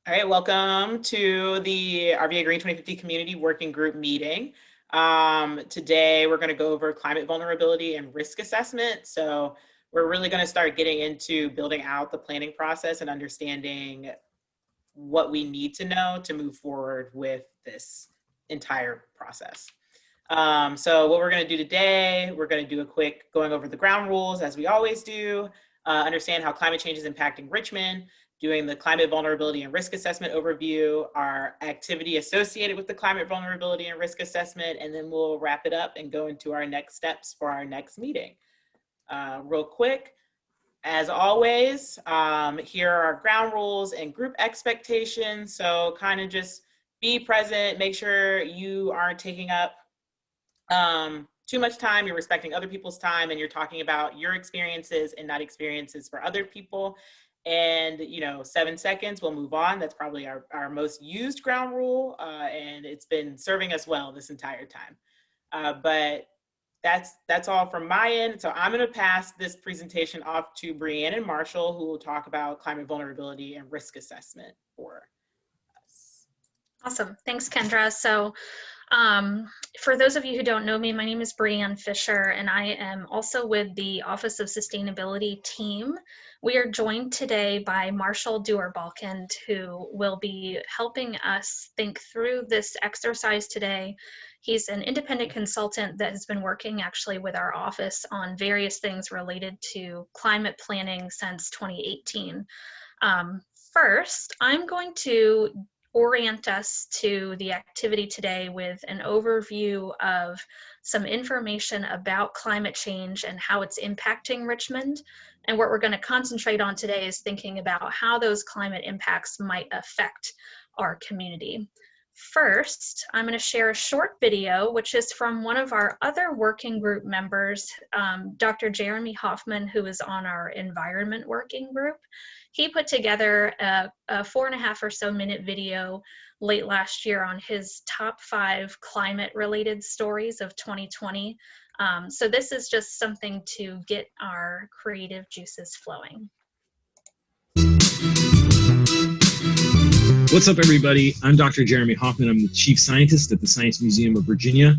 All right, welcome to the RVAgreen 2050 Community Working Group meeting. Today, we're going to go over climate vulnerability and risk assessment. So we're really going to start getting into building out the planning process and understanding what we need to know to move forward with this entire process. So what we're going to do today, we're going to do a quick going over the ground rules as we always do, understand how climate change is impacting Richmond, doing the climate vulnerability and risk assessment overview, our activity associated with the climate vulnerability and risk assessment, and then we'll wrap it up and go into our next steps for our next meeting. Real quick, as always, here are our ground rules and group expectations. So kind of just be present, make sure you aren't taking up too much time, you're respecting other people's time, and you're talking about your experiences and not experiences for other people. And 7 seconds, we'll move on. That's probably our most used ground rule, and it's been serving us well this entire time. But that's all from my end. So I'm going to pass this presentation off to Brianne and Marshall, who will talk about climate vulnerability and risk assessment for us. Awesome. Thanks, Kendra. So for those of you who don't know me, my name is Brianne Fisher, and I am also with the Office of Sustainability team. We are joined today by Marshall Duer-Balkend, who will be helping us think through this exercise today. He's an independent consultant that has been working actually with our office on various things related to climate planning since 2018. First, I'm going to orient us to the activity today with an overview of some information about climate change and how it's impacting Richmond. And what we're going to concentrate on today is thinking about how those climate impacts might affect our community. First, I'm going to share a short video, which is from one of our other working group members, Dr. Jeremy Hoffman, who is on our environment working group. He put together a 4.5 or so minute video late last year on his top 5 climate related stories of 2020. So this is just something to get our creative juices flowing. What's up, everybody? I'm Dr. Jeremy Hoffman. I'm the Chief Scientist at the Science Museum of Virginia,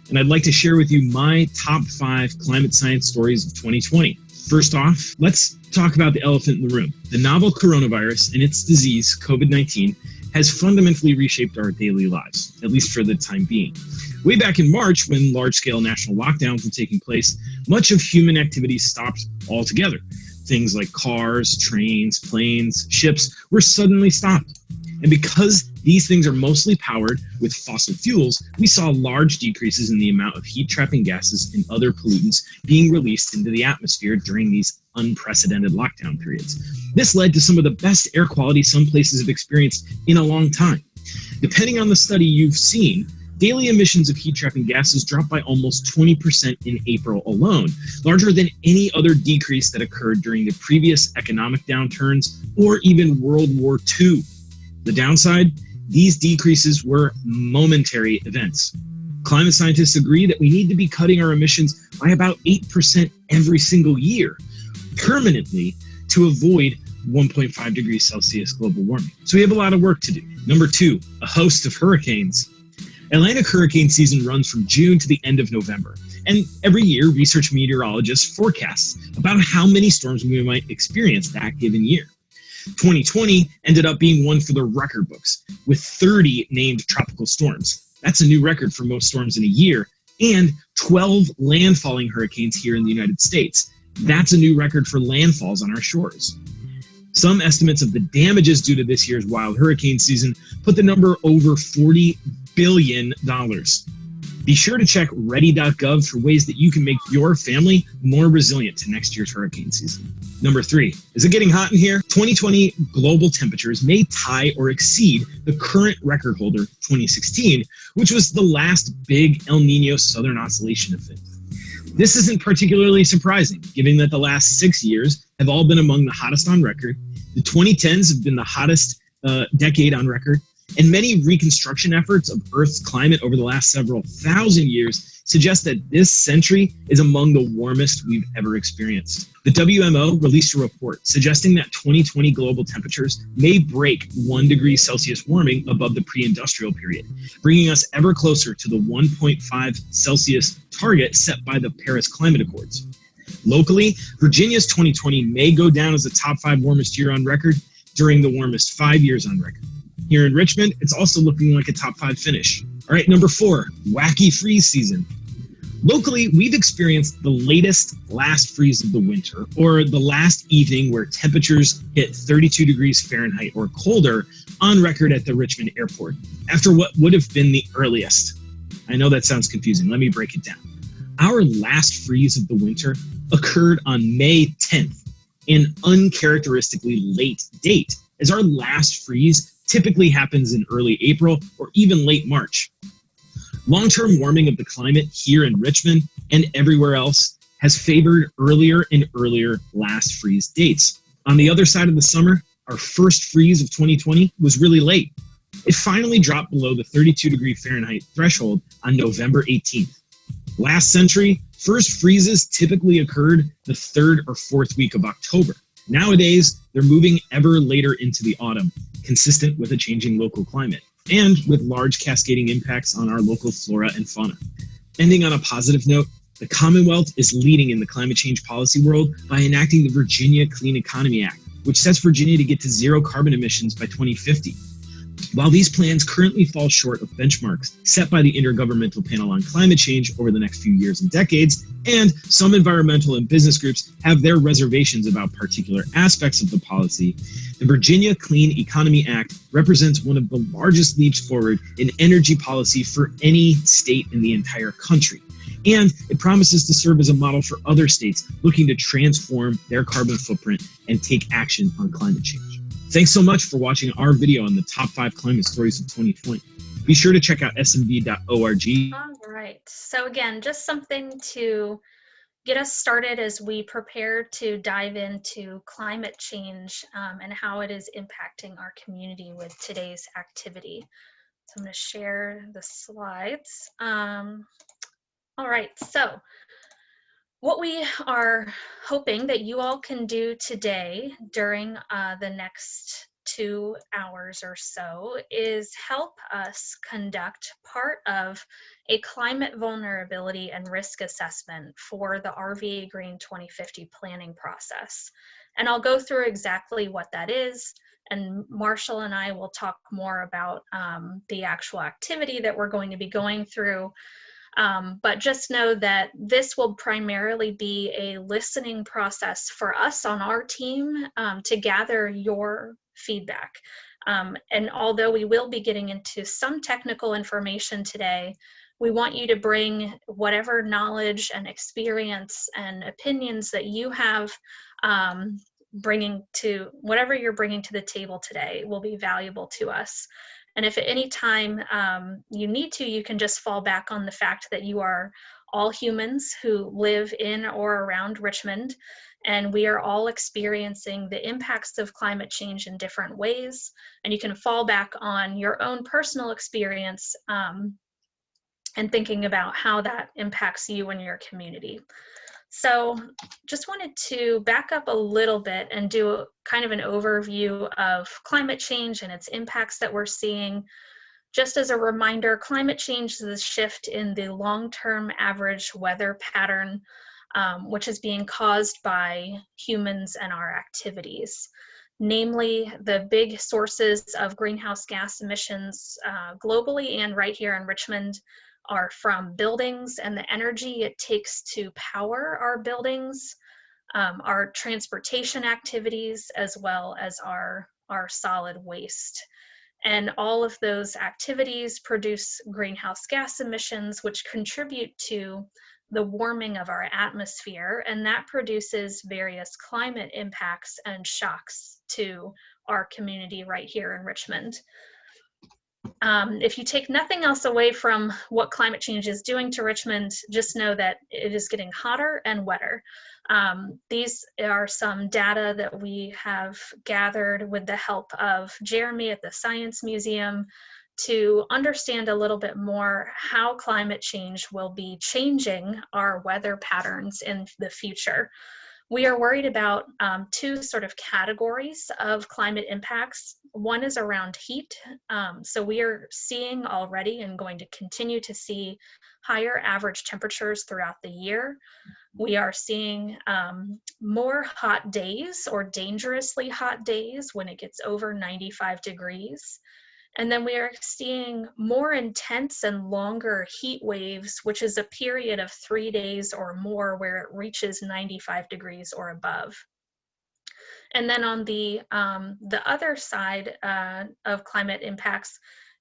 and I'd like to share with you my top 5 climate science stories of 2020. First off, let's talk about the elephant in the room. The novel coronavirus and its disease, COVID-19, has fundamentally reshaped our daily lives, at least for the time being. Way back in March, when large-scale national lockdowns were taking place, much of human activity stopped altogether. Things like cars, trains, planes, ships were suddenly stopped. And because these things are mostly powered with fossil fuels, we saw large decreases in the amount of heat-trapping gases and other pollutants being released into the atmosphere during these unprecedented lockdown periods. This led to some of the best air quality some places have experienced in a long time. Depending on the study you've seen, daily emissions of heat-trapping gases dropped by almost 20% in April alone, larger than any other decrease that occurred during the previous economic downturns or even World War II. The downside, these decreases were momentary events. Climate scientists agree that we need to be cutting our emissions by about 8% every single year, permanently, to avoid 1.5 degrees Celsius global warming. So we have a lot of work to do. Number 2, a host of hurricanes. Atlantic hurricane season runs from June to the end of November. And every year, research meteorologists forecast about how many storms we might experience that given year. 2020 ended up being one for the record books, with 30 named tropical storms. That's a new record for most storms in a year, and 12 landfalling hurricanes here in the United States. That's a new record for landfalls on our shores. Some estimates of the damages due to this year's wild hurricane season put the number over $40 billion. Be sure to check ready.gov for ways that you can make your family more resilient to next year's hurricane season. Number 3, is it getting hot in here? 2020 global temperatures may tie or exceed the current record holder, 2016, which was the last big El Nino Southern Oscillation event. This isn't particularly surprising, given that the last 6 years have all been among the hottest on record. The 2010s have been the hottest decade on record, and many reconstruction efforts of Earth's climate over the last several thousand years suggest that this century is among the warmest we've ever experienced. The WMO released a report suggesting that 2020 global temperatures may break 1 degree Celsius warming above the pre-industrial period, bringing us ever closer to the 1.5 Celsius target set by the Paris Climate Accords. Locally, Virginia's 2020 may go down as the top 5 warmest year on record during the warmest 5 years on record. Here in Richmond, it's also looking like a top 5 finish. All right, number 4, wacky freeze season. Locally, we've experienced the latest last freeze of the winter, or the last evening where temperatures hit 32 degrees Fahrenheit or colder on record at the Richmond airport, after what would have been the earliest. I know that sounds confusing. Let me break it down. Our last freeze of the winter occurred on May 10th, an uncharacteristically late date, as our last freeze typically happens in early April or even late March. Long-term warming of the climate here in Richmond and everywhere else has favored earlier and earlier last freeze dates. On the other side of the summer, our first freeze of 2020 was really late. It finally dropped below the 32 degree Fahrenheit threshold on November 18th. Last century, first freezes typically occurred the 3rd or 4th week of October. Nowadays, they're moving ever later into the autumn, consistent with a changing local climate, and with large cascading impacts on our local flora and fauna. Ending on a positive note, the Commonwealth is leading in the climate change policy world by enacting the Virginia Clean Economy Act, which sets Virginia to get to 0 carbon emissions by 2050. While these plans currently fall short of benchmarks set by the Intergovernmental Panel on Climate Change over the next few years and decades, and some environmental and business groups have their reservations about particular aspects of the policy, the Virginia Clean Economy Act represents one of the largest leaps forward in energy policy for any state in the entire country. And it promises to serve as a model for other states looking to transform their carbon footprint and take action on climate change. Thanks so much for watching our video on the top 5 climate stories of 2020. Be sure to check out smv.org. All right. So again, just something to get us started as we prepare to dive into climate change and how it is impacting our community with today's activity. So I'm going to share the slides. All right. So what we are hoping that you all can do today during the next 2 hours or so is help us conduct part of a climate vulnerability and risk assessment for the RVAgreen 2050 planning process. And I'll go through exactly what that is, and Marshall and I will talk more about the actual activity that we're going to be going through. But just know that this will primarily be a listening process for us on our team to gather your feedback. And although we will be getting into some technical information today, we want you to bring whatever knowledge and experience and opinions that you have whatever you're bringing to the table today will be valuable to us. And if at any time you need to, you can just fall back on the fact that you are all humans who live in or around Richmond, and we are all experiencing the impacts of climate change in different ways. And you can fall back on your own personal experience and thinking about how that impacts you and your community. So just wanted to back up a little bit and do kind of an overview of climate change and its impacts that we're seeing. Just as a reminder, climate change is a shift in the long-term average weather pattern, which is being caused by humans and our activities. Namely, the big sources of greenhouse gas emissions globally and right here in Richmond are from buildings and the energy it takes to power our buildings, our transportation activities, as well as our solid waste. And all of those activities produce greenhouse gas emissions, which contribute to the warming of our atmosphere, and that produces various climate impacts and shocks to our community right here in Richmond. If you take nothing else away from what climate change is doing to Richmond, just know that it is getting hotter and wetter. These are some data that we have gathered with the help of Jeremy at the Science Museum, to understand a little bit more how climate change will be changing our weather patterns in the future. We are worried about two sort of categories of climate impacts. One is around heat. So we are seeing already and going to continue to see higher average temperatures throughout the year. We are seeing more hot days or dangerously hot days when it gets over 95 degrees. And then we are seeing more intense and longer heat waves, which is a period of 3 days or more where it reaches 95 degrees or above. And then on the other side of climate impacts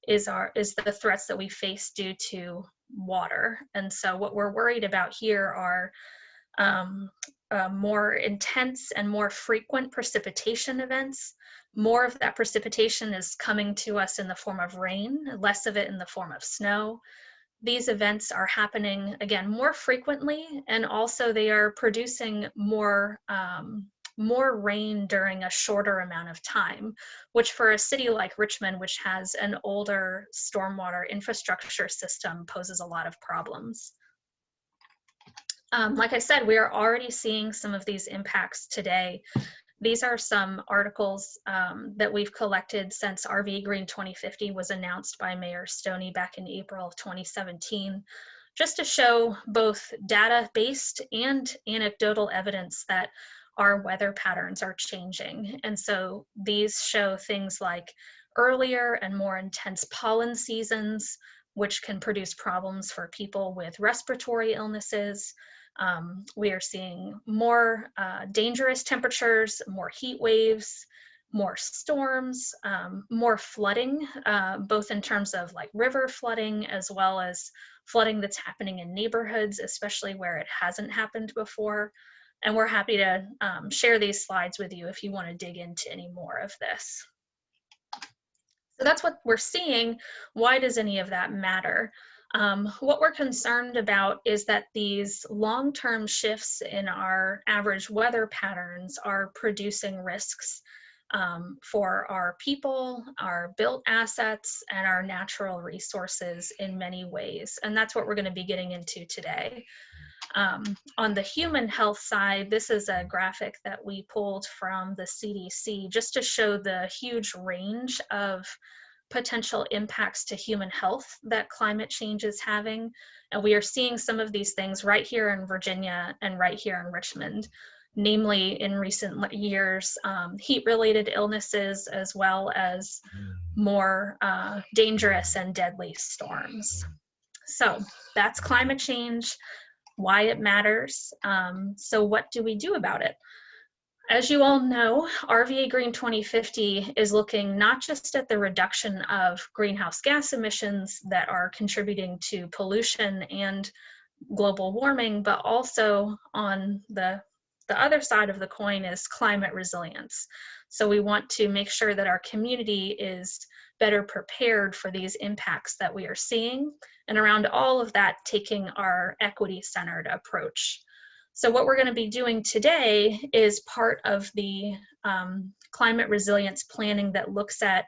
is the threats that we face due to water. And so what we're worried about here are more intense and more frequent precipitation events. More of that precipitation is coming to us in the form of rain, less of it in the form of snow. These events are happening, again, more frequently, and also they are producing more rain during a shorter amount of time, which for a city like Richmond, which has an older stormwater infrastructure system, poses a lot of problems. Like I said, we are already seeing some of these impacts today. These are some articles that we've collected since RVAgreen 2050 was announced by Mayor Stoney back in April of 2017, just to show both data-based and anecdotal evidence that our weather patterns are changing. And so these show things like earlier and more intense pollen seasons, which can produce problems for people with respiratory illnesses. We are seeing more dangerous temperatures, more heat waves, more storms, more flooding, both in terms of like river flooding as well as flooding that's happening in neighborhoods, especially where it hasn't happened before. And we're happy to share these slides with you if you want to dig into any more of this. So that's what we're seeing. Why does any of that matter? What we're concerned about is that these long-term shifts in our average weather patterns are producing risks for our people, our built assets, and our natural resources in many ways. And that's what we're going to be getting into today. On the human health side, this is a graphic that we pulled from the CDC just to show the huge range of potential impacts to human health that climate change is having. And we are seeing some of these things right here in Virginia and right here in Richmond, namely in recent years, heat-related illnesses, as well as more dangerous and deadly storms. So that's climate change, why it matters. So what do we do about it? As you all know, RVAgreen 2050 is looking not just at the reduction of greenhouse gas emissions that are contributing to pollution and global warming, but also on the other side of the coin is climate resilience. So we want to make sure that our community is better prepared for these impacts that we are seeing, and around all of that, taking our equity-centered approach. So what we're going to be doing today is part of the climate resilience planning that looks at,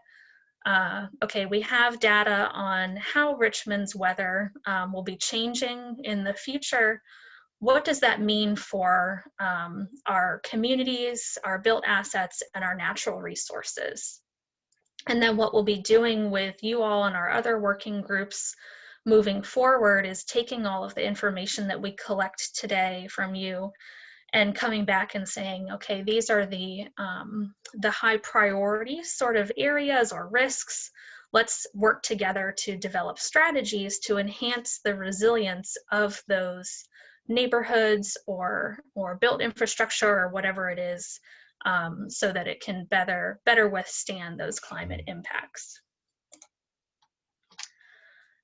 okay, we have data on how Richmond's weather will be changing in the future. What does that mean for our communities, our built assets, and our natural resources? And then what we'll be doing with you all and our other working groups moving forward is taking all of the information that we collect today from you and coming back and saying, okay, these are the high priority sort of areas or risks. Let's work together to develop strategies to enhance the resilience of those neighborhoods or built infrastructure or whatever it is, so that it can better withstand those climate impacts.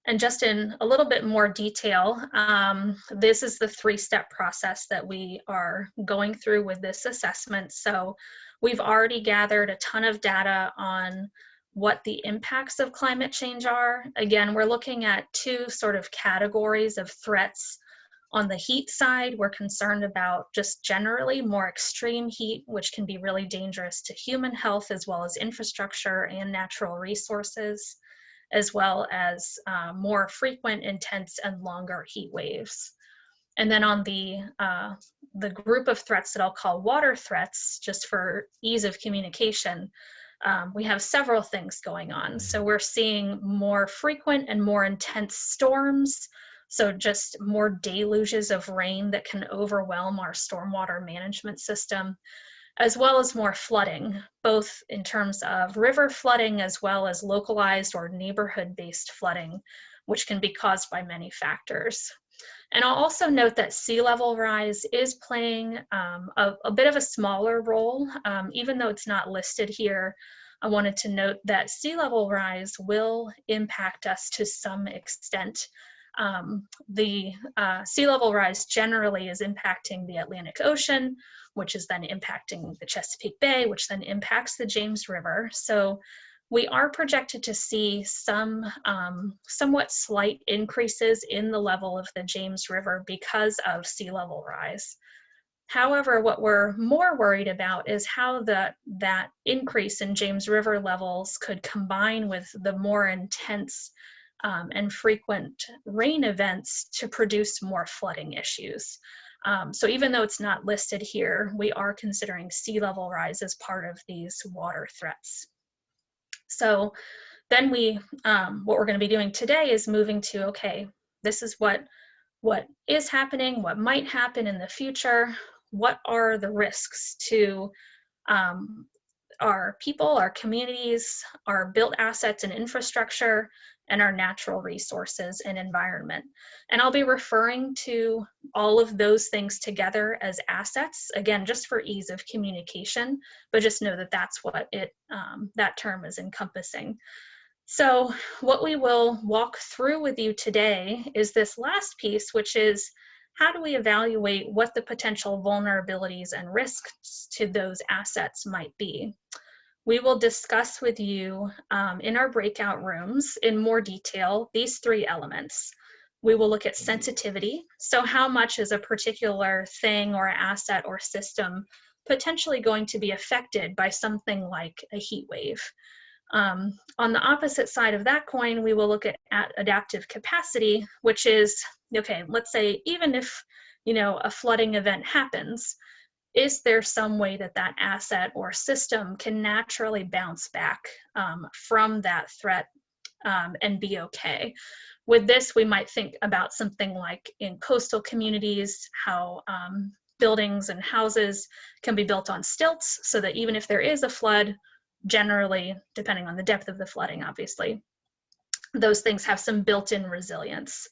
And just in a little bit more detail, this is the three-step process that we are going through with this assessment. So we've already gathered a ton of data on what the impacts of climate change are. Again, we're looking at two sort of categories of threats. On the heat side, we're concerned about just generally more extreme heat, which can be really dangerous to human health as well as infrastructure and natural resources. as well as more frequent, intense, and longer heat waves. And then on the group of threats that I'll call water threats, just for ease of communication, we have several things going on. So we're seeing more frequent and more intense storms, so just more deluges of rain that can overwhelm our stormwater management system, as well as more flooding, both in terms of river flooding as well as localized or neighborhood-based flooding, which can be caused by many factors. And I'll also note that sea level rise is playing a bit of a smaller role, even though it's not listed here. I wanted to note that sea level rise will impact us to some extent. The sea level rise generally is impacting the Atlantic Ocean, which is then impacting the Chesapeake Bay, which then impacts the James River. So we are projected to see some somewhat slight increases in the level of the James River because of sea level rise. However, what we're more worried about is how that increase in James River levels could combine with the more intense and frequent rain events to produce more flooding issues. So even though it's not listed here, we are considering sea level rise as part of these water threats. So then what we're going to be doing today is moving to, okay, this is what is happening, what might happen in the future, what are the risks to our people, our communities, our built assets and infrastructure, and our natural resources and environment. And I'll be referring to all of those things together as assets, again, just for ease of communication, but just know that that's what that term is encompassing. So what we will walk through with you today is this last piece, which is how do we evaluate what the potential vulnerabilities and risks to those assets might be? We will discuss with you in our breakout rooms in more detail these three elements. We will look at sensitivity, so how much is a particular thing or asset or system potentially going to be affected by something like a heat wave. On the opposite side of that coin, we will look at adaptive capacity, which is, okay, let's say even if, a flooding event happens, is there some way that that asset or system can naturally bounce back from that threat and be okay? With this, we might think about something like in coastal communities, how buildings and houses can be built on stilts so that even if there is a flood, generally, depending on the depth of the flooding, obviously, those things have some built-in resilience.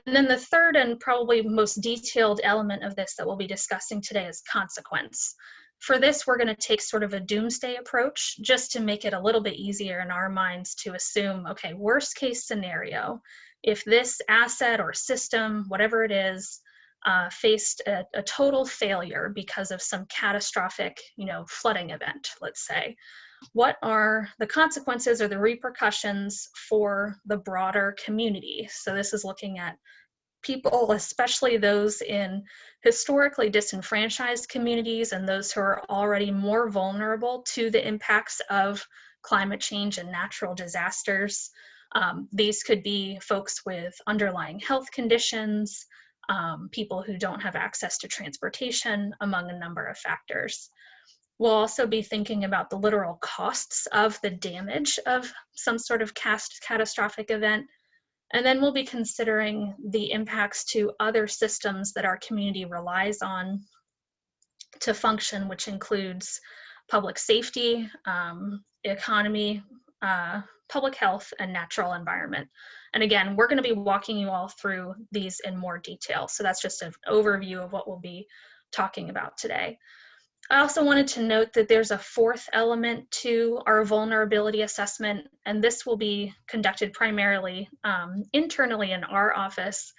And then the third and probably most detailed element of this that we'll be discussing today is consequence. For this, we're going to take sort of a doomsday approach just to make it a little bit easier in our minds to assume, okay, worst case scenario, if this asset or system, whatever it is, faced a total failure because of some catastrophic, flooding event, let's say, what are the consequences or the repercussions for the broader community? So this is looking at people, especially those in historically disenfranchised communities and those who are already more vulnerable to the impacts of climate change and natural disasters. These could be folks with underlying health conditions, people who don't have access to transportation, among a number of factors. We'll also be thinking about the literal costs of the damage of some sort of catastrophic event. And then we'll be considering the impacts to other systems that our community relies on to function, which includes public safety, economy, public health, and natural environment. And again, we're going to be walking you all through these in more detail. So that's just an overview of what we'll be talking about today. I also wanted to note that there's a fourth element to our vulnerability assessment, and this will be conducted primarily internally in our office.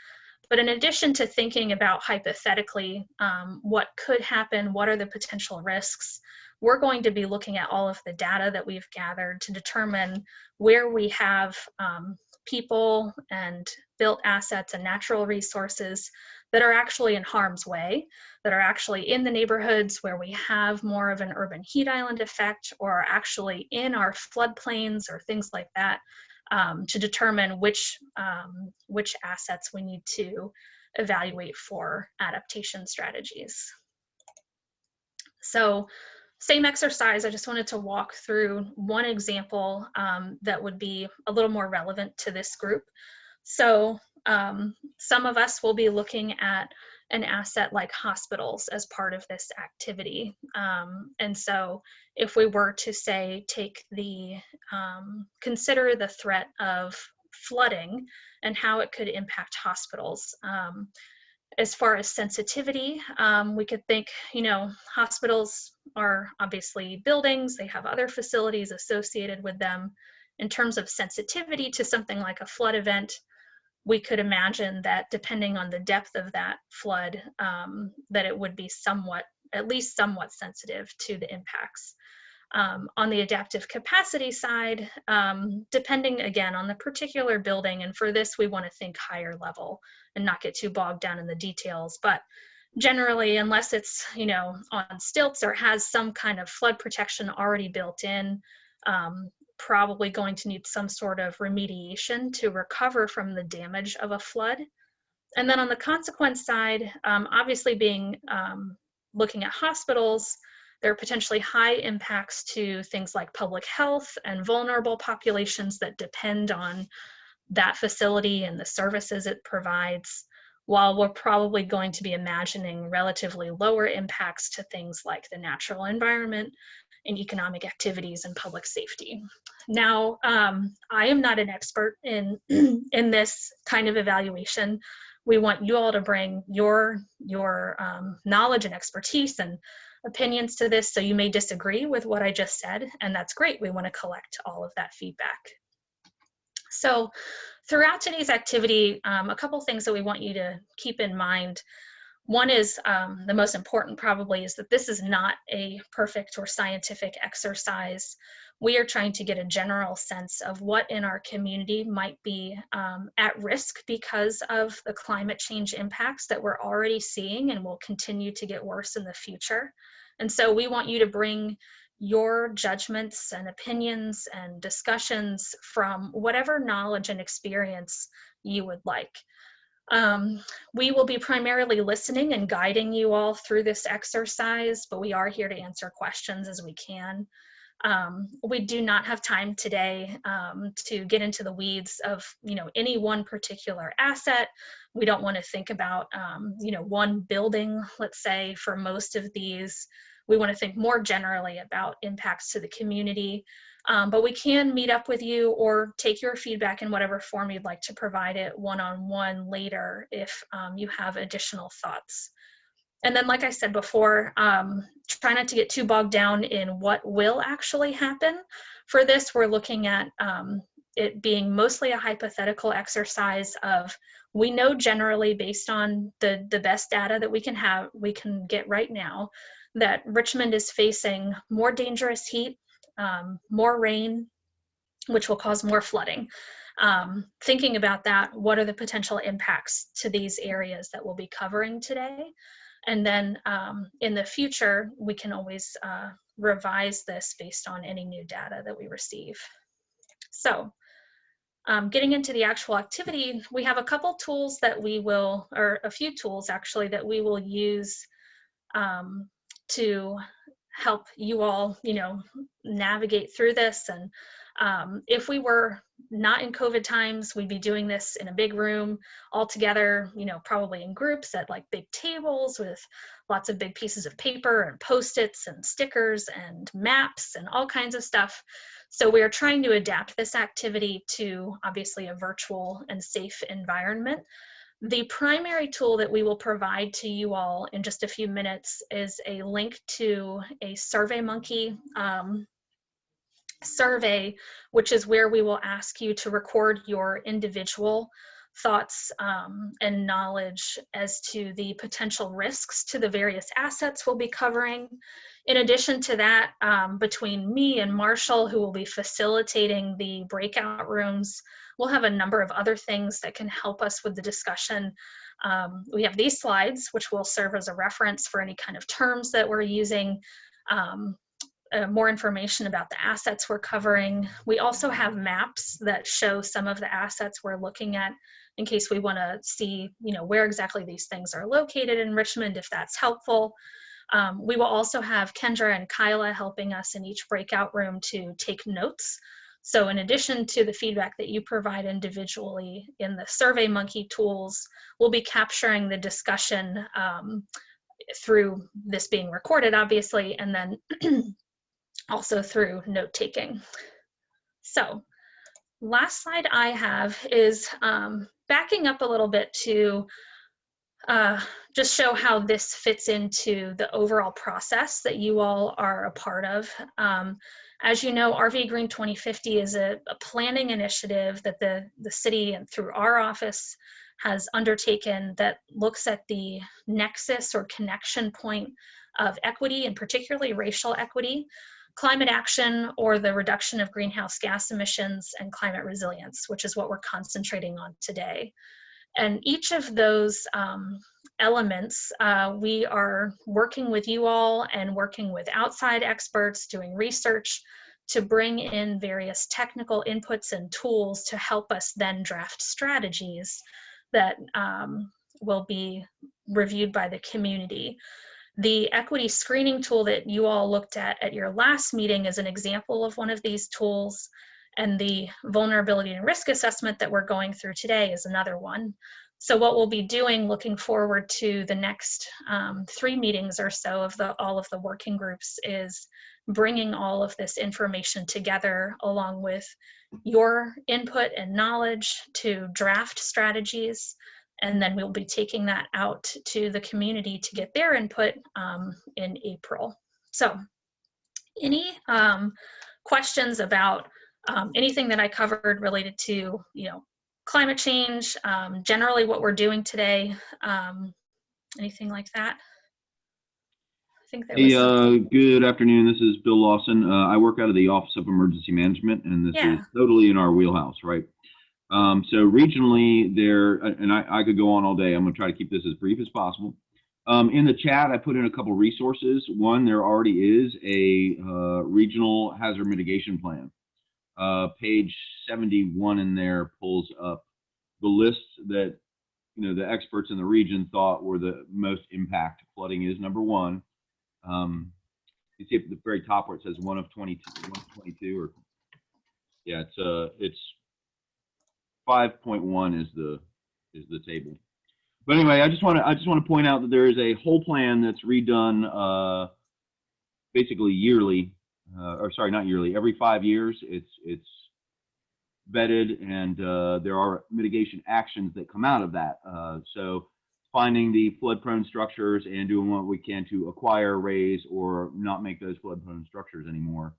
But in addition to thinking about hypothetically what could happen, what are the potential risks, we're going to be looking at all of the data that we've gathered to determine where we have people and built assets and natural resources that are actually in harm's way, that are actually in the neighborhoods where we have more of an urban heat island effect, or are actually in our floodplains or things like that, to determine which assets we need to evaluate for adaptation strategies. So same exercise, I just wanted to walk through one example that would be a little more relevant to this group. So some of us will be looking at an asset like hospitals as part of this activity. And so if we were to say, consider the threat of flooding and how it could impact hospitals. As far as sensitivity, we could think, hospitals are obviously buildings, they have other facilities associated with them. In terms of sensitivity to something like a flood event, we could imagine that depending on the depth of that flood, that it would be at least somewhat sensitive to the impacts. On the adaptive capacity side, depending again on the particular building, and for this we want to think higher level and not get too bogged down in the details, but generally, unless it's on stilts or has some kind of flood protection already built in, probably going to need some sort of remediation to recover from the damage of a flood. And then on the consequence side, obviously looking at hospitals, there are potentially high impacts to things like public health and vulnerable populations that depend on that facility and the services it provides, while we're probably going to be imagining relatively lower impacts to things like the natural environment and economic activities and public safety. Now, I am not an expert in this kind of evaluation. We want you all to bring your knowledge and expertise and opinions to this, so you may disagree with what I just said, and that's great. We want to collect all of that feedback. So throughout today's activity, a couple things that we want you to keep in mind. One is, the most important probably, is that this is not a perfect or scientific exercise. We are trying to get a general sense of what in our community might be at risk because of the climate change impacts that we're already seeing and will continue to get worse in the future. And so we want you to bring your judgments and opinions and discussions from whatever knowledge and experience you would like. We will be primarily listening and guiding you all through this exercise, but we are here to answer questions as we can. We do not have time today to get into the weeds of any one particular asset. We don't want to think about one building, let's say, for most of these. We want to think more generally about impacts to the community, but we can meet up with you or take your feedback in whatever form you'd like to provide it one-on-one later if you have additional thoughts. And then, like I said before, try not to get too bogged down in what will actually happen. For this, we're looking at it being mostly a hypothetical exercise of, we know generally based on the best data that we can get right now, that Richmond is facing more dangerous heat, more rain, which will cause more flooding. Thinking about that, what are the potential impacts to these areas that we'll be covering today? And then in the future, we can always revise this based on any new data that we receive. So getting into the actual activity, we have a couple tools that we will, or a few tools actually, that we will use to help you all, navigate through this. And if we were not in COVID times, we'd be doing this in a big room all together, probably in groups at like big tables with lots of big pieces of paper and Post-its and stickers and maps and all kinds of stuff. So we are trying to adapt this activity to obviously a virtual and safe environment. The primary tool that we will provide to you all in just a few minutes is a link to a SurveyMonkey survey, which is where we will ask you to record your individual thoughts and knowledge as to the potential risks to the various assets we'll be covering. In addition to that, between me and Marshall, who will be facilitating the breakout rooms, we'll have a number of other things that can help us with the discussion. We have these slides, which will serve as a reference for any kind of terms that we're using. more information about the assets we're covering. We also have maps that show some of the assets we're looking at in case we want to see, where exactly these things are located in Richmond, if that's helpful. We will also have Kendra and Kyla helping us in each breakout room to take notes. So in addition to the feedback that you provide individually in the SurveyMonkey tools, we'll be capturing the discussion through this being recorded, obviously, and then also through note taking. So last slide I have is backing up a little bit to just show how this fits into the overall process that you all are a part of. As you know, RVAgreen 2050 is a planning initiative that the city and through our office has undertaken that looks at the nexus or connection point of equity, and particularly racial equity, climate action, or the reduction of greenhouse gas emissions, and climate resilience, which is what we're concentrating on today. And each of those elements, we are working with you all and working with outside experts, doing research to bring in various technical inputs and tools to help us then draft strategies that will be reviewed by the community. The equity screening tool that you all looked at your last meeting is an example of one of these tools, and the vulnerability and risk assessment that we're going through today is another one. So what we'll be doing, looking forward to the next 3 meetings or so of all of the working groups, is bringing all of this information together along with your input and knowledge to draft strategies. And then we'll be taking that out to the community to get their input in April. So any questions about anything that I covered related to, climate change, generally what we're doing today, anything like that? I think there was good afternoon. This is Bill Lawson. I work out of the Office of Emergency Management, and this is totally in our wheelhouse, right? So regionally there, and I could go on all day. I'm going to try to keep this as brief as possible. In the chat, I put in a couple resources. One, there already is a regional hazard mitigation plan. Page 71 in there pulls up the lists that the experts in the region thought were the most impact. Flooding is number 1. You see at the very top where it says 1 of 22, 1 of 22, or yeah, it's 5.1 is the table. But anyway, I just want to point out that there is a whole plan that's redone basically yearly, or sorry, not yearly, every 5 years. It's vetted, and there are mitigation actions that come out of that. So finding the flood-prone structures and doing what we can to acquire, raise, or not make those flood-prone structures anymore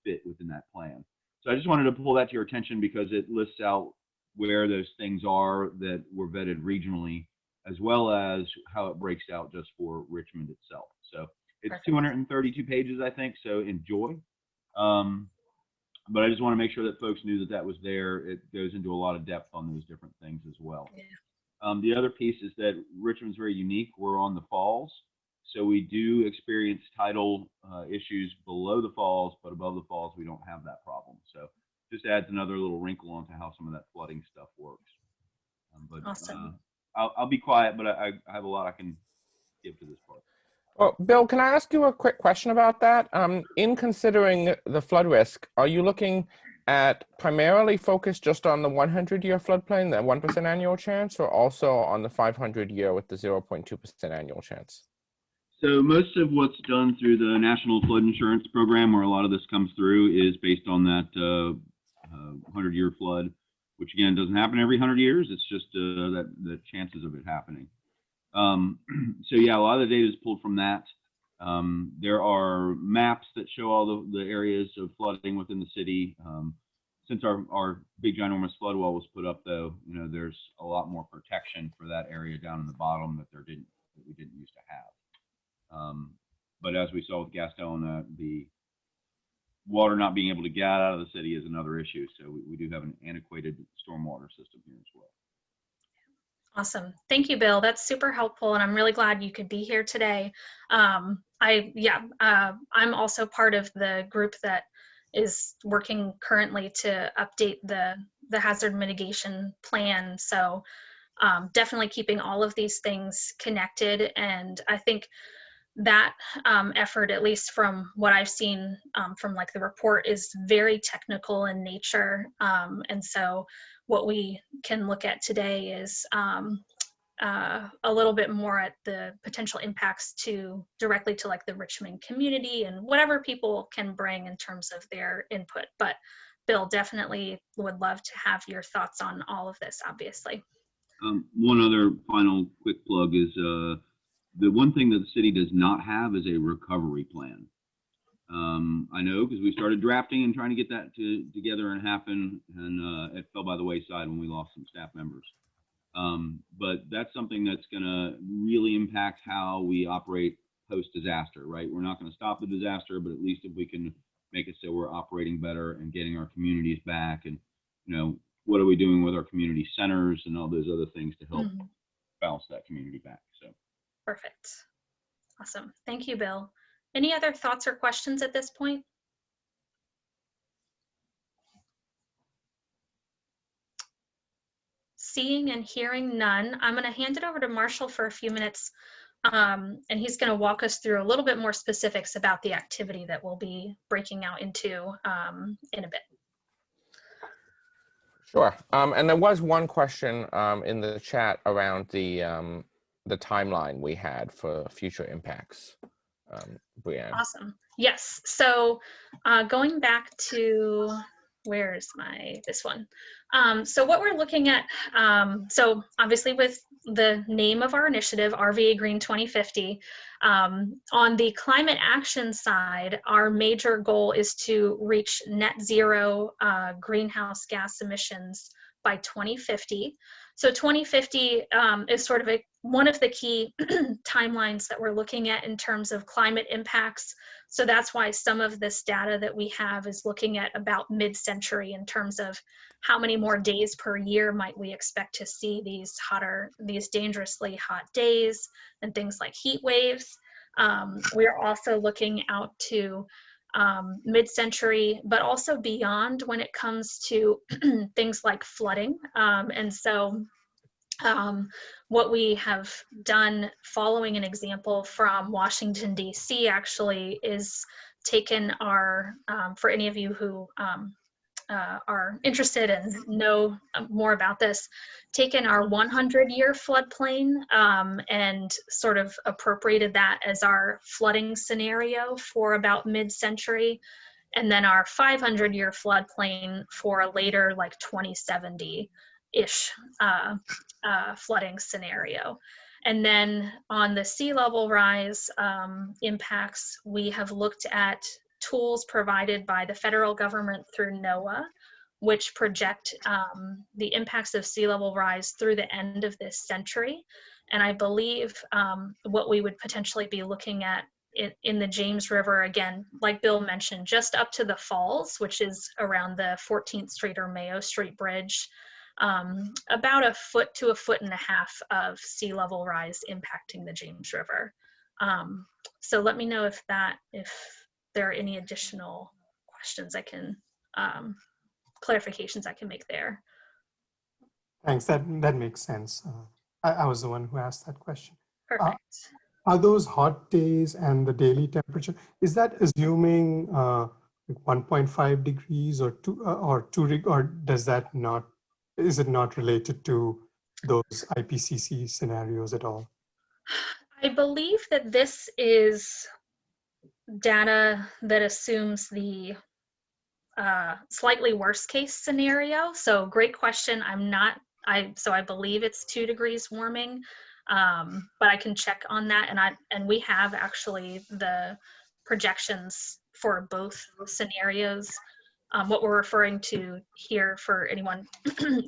fit within that plan. So I just wanted to pull that to your attention because it lists out where those things are that were vetted regionally, as well as how it breaks out just for Richmond itself. So it's Perfect. 232 pages, I think, so enjoy. But I just want to make sure that folks knew that that was there. It goes into a lot of depth on those different things as well. Yeah. The other piece is that Richmond's very unique. We're on the falls, so we do experience tidal issues below the falls, but above the falls, we don't have that problem. So just adds another little wrinkle onto how some of that flooding stuff works. But awesome. I'll be quiet, but I have a lot I can give to this part. Well, Bill, can I ask you a quick question about that? In considering the flood risk, are you looking at primarily focused just on the 100-year floodplain, the 1% annual chance, or also on the 500-year with the 0.2% annual chance? So most of what's done through the National Flood Insurance Program, where a lot of this comes through, is based on that 100-year flood, which again doesn't happen every 100 years. It's just the chances of it happening. So yeah, a lot of the data is pulled from that. There are maps that show all the areas of flooding within the city. Since our big ginormous flood wall was put up, though, there's a lot more protection for that area down in the bottom that we didn't used to have. But as we saw with Gaston, the water not being able to get out of the city is another issue. So we do have an antiquated stormwater system here as well. Awesome. Thank you, Bill. That's super helpful, and I'm really glad you could be here today. I'm also part of the group that is working currently to update the hazard mitigation plan. So definitely keeping all of these things connected, and I think that effort, at least from what I've seen from like the report, is very technical in nature. And so what we can look at today is a little bit more at the potential impacts directly to like the Richmond community and whatever people can bring in terms of their input. But Bill, definitely would love to have your thoughts on all of this, obviously. One other final quick plug is the one thing that the city does not have is a recovery plan. I know because we started drafting and trying to get that together and happen, and it fell by the wayside when we lost some staff members. But that's something that's going to really impact how we operate post-disaster, right? We're not going to stop the disaster, but at least if we can make it so we're operating better and getting our communities back, and what are we doing with our community centers and all those other things to help bounce that community back. So perfect. Awesome. Thank you, Bill. Any other thoughts or questions at this point? Seeing and hearing none, I'm going to hand it over to Marshall for a few minutes, and he's going to walk us through a little bit more specifics about the activity that we'll be breaking out into in a bit. Sure. And there was one question in the chat around the timeline we had for future impacts. Brianne. Awesome. Yes. So going back to, where's this one? So what we're looking at, so obviously with the name of our initiative, RVAgreen 2050, on the climate action side, our major goal is to reach net zero greenhouse gas emissions by 2050. So 2050 is sort of one of the key timelines that we're looking at in terms of climate impacts. So that's why some of this data that we have is looking at about mid-century in terms of how many more days per year might we expect to see these dangerously hot days and things like heat waves. We're also looking out to mid-century, but also beyond when it comes to things like flooding. And so what we have done, following an example from Washington, D.C., actually, is taken our, for any of you who are interested and know more about this, taken our 100-year floodplain and sort of appropriated that as our flooding scenario for about mid-century, and then our 500-year floodplain for a later, like 2070-ish flooding scenario. And then on the sea level rise impacts, we have looked at tools provided by the federal government through NOAA, which project the impacts of sea level rise through the end of this century. And I believe what we would potentially be looking at in the James River, again, like Bill mentioned, just up to the falls, which is around the 14th Street or Mayo Street Bridge, about 1 foot to 1.5 feet of sea level rise impacting the James River. So let me know if there are any additional questions I can, clarifications I can make there. Thanks, that makes sense. I was the one who asked that question. Perfect. Are those hot days and the daily temperature, is that assuming 1.5 degrees or 2, or does that not, is it not related to those IPCC scenarios at all? I believe that this is data that assumes the slightly worst case scenario. So great question. So I believe it's 2 degrees warming, but I can check on that. And we have actually the projections for both scenarios. What we're referring to here for anyone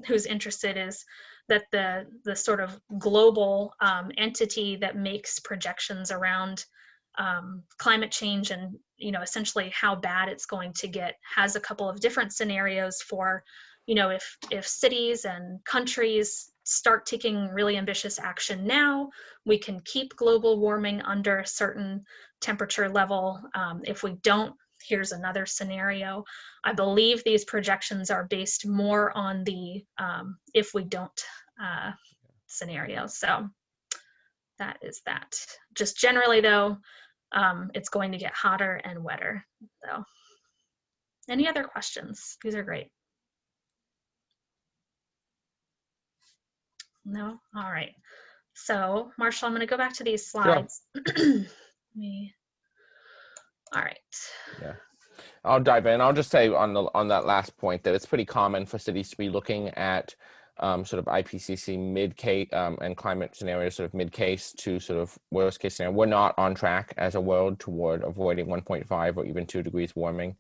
who's interested is that the sort of global entity that makes projections around climate change and essentially how bad it's going to get has a couple of different scenarios for if cities and countries start taking really ambitious action now, we can keep global warming under a certain temperature level. If we don't, here's another scenario. I believe these projections are based more on the if we don't scenario. So that is that. Just generally though, it's going to get hotter and wetter. So any other questions? These are great. No? All right. So Marshall, I'm going to go back to these slides. Sure. All right. Yeah. I'll dive in. I'll just say on that last point that it's pretty common for cities to be looking at sort of IPCC mid-case and climate scenarios sort of mid-case to sort of worst-case scenario. We're not on track as a world toward avoiding 1.5 or even 2 degrees warming,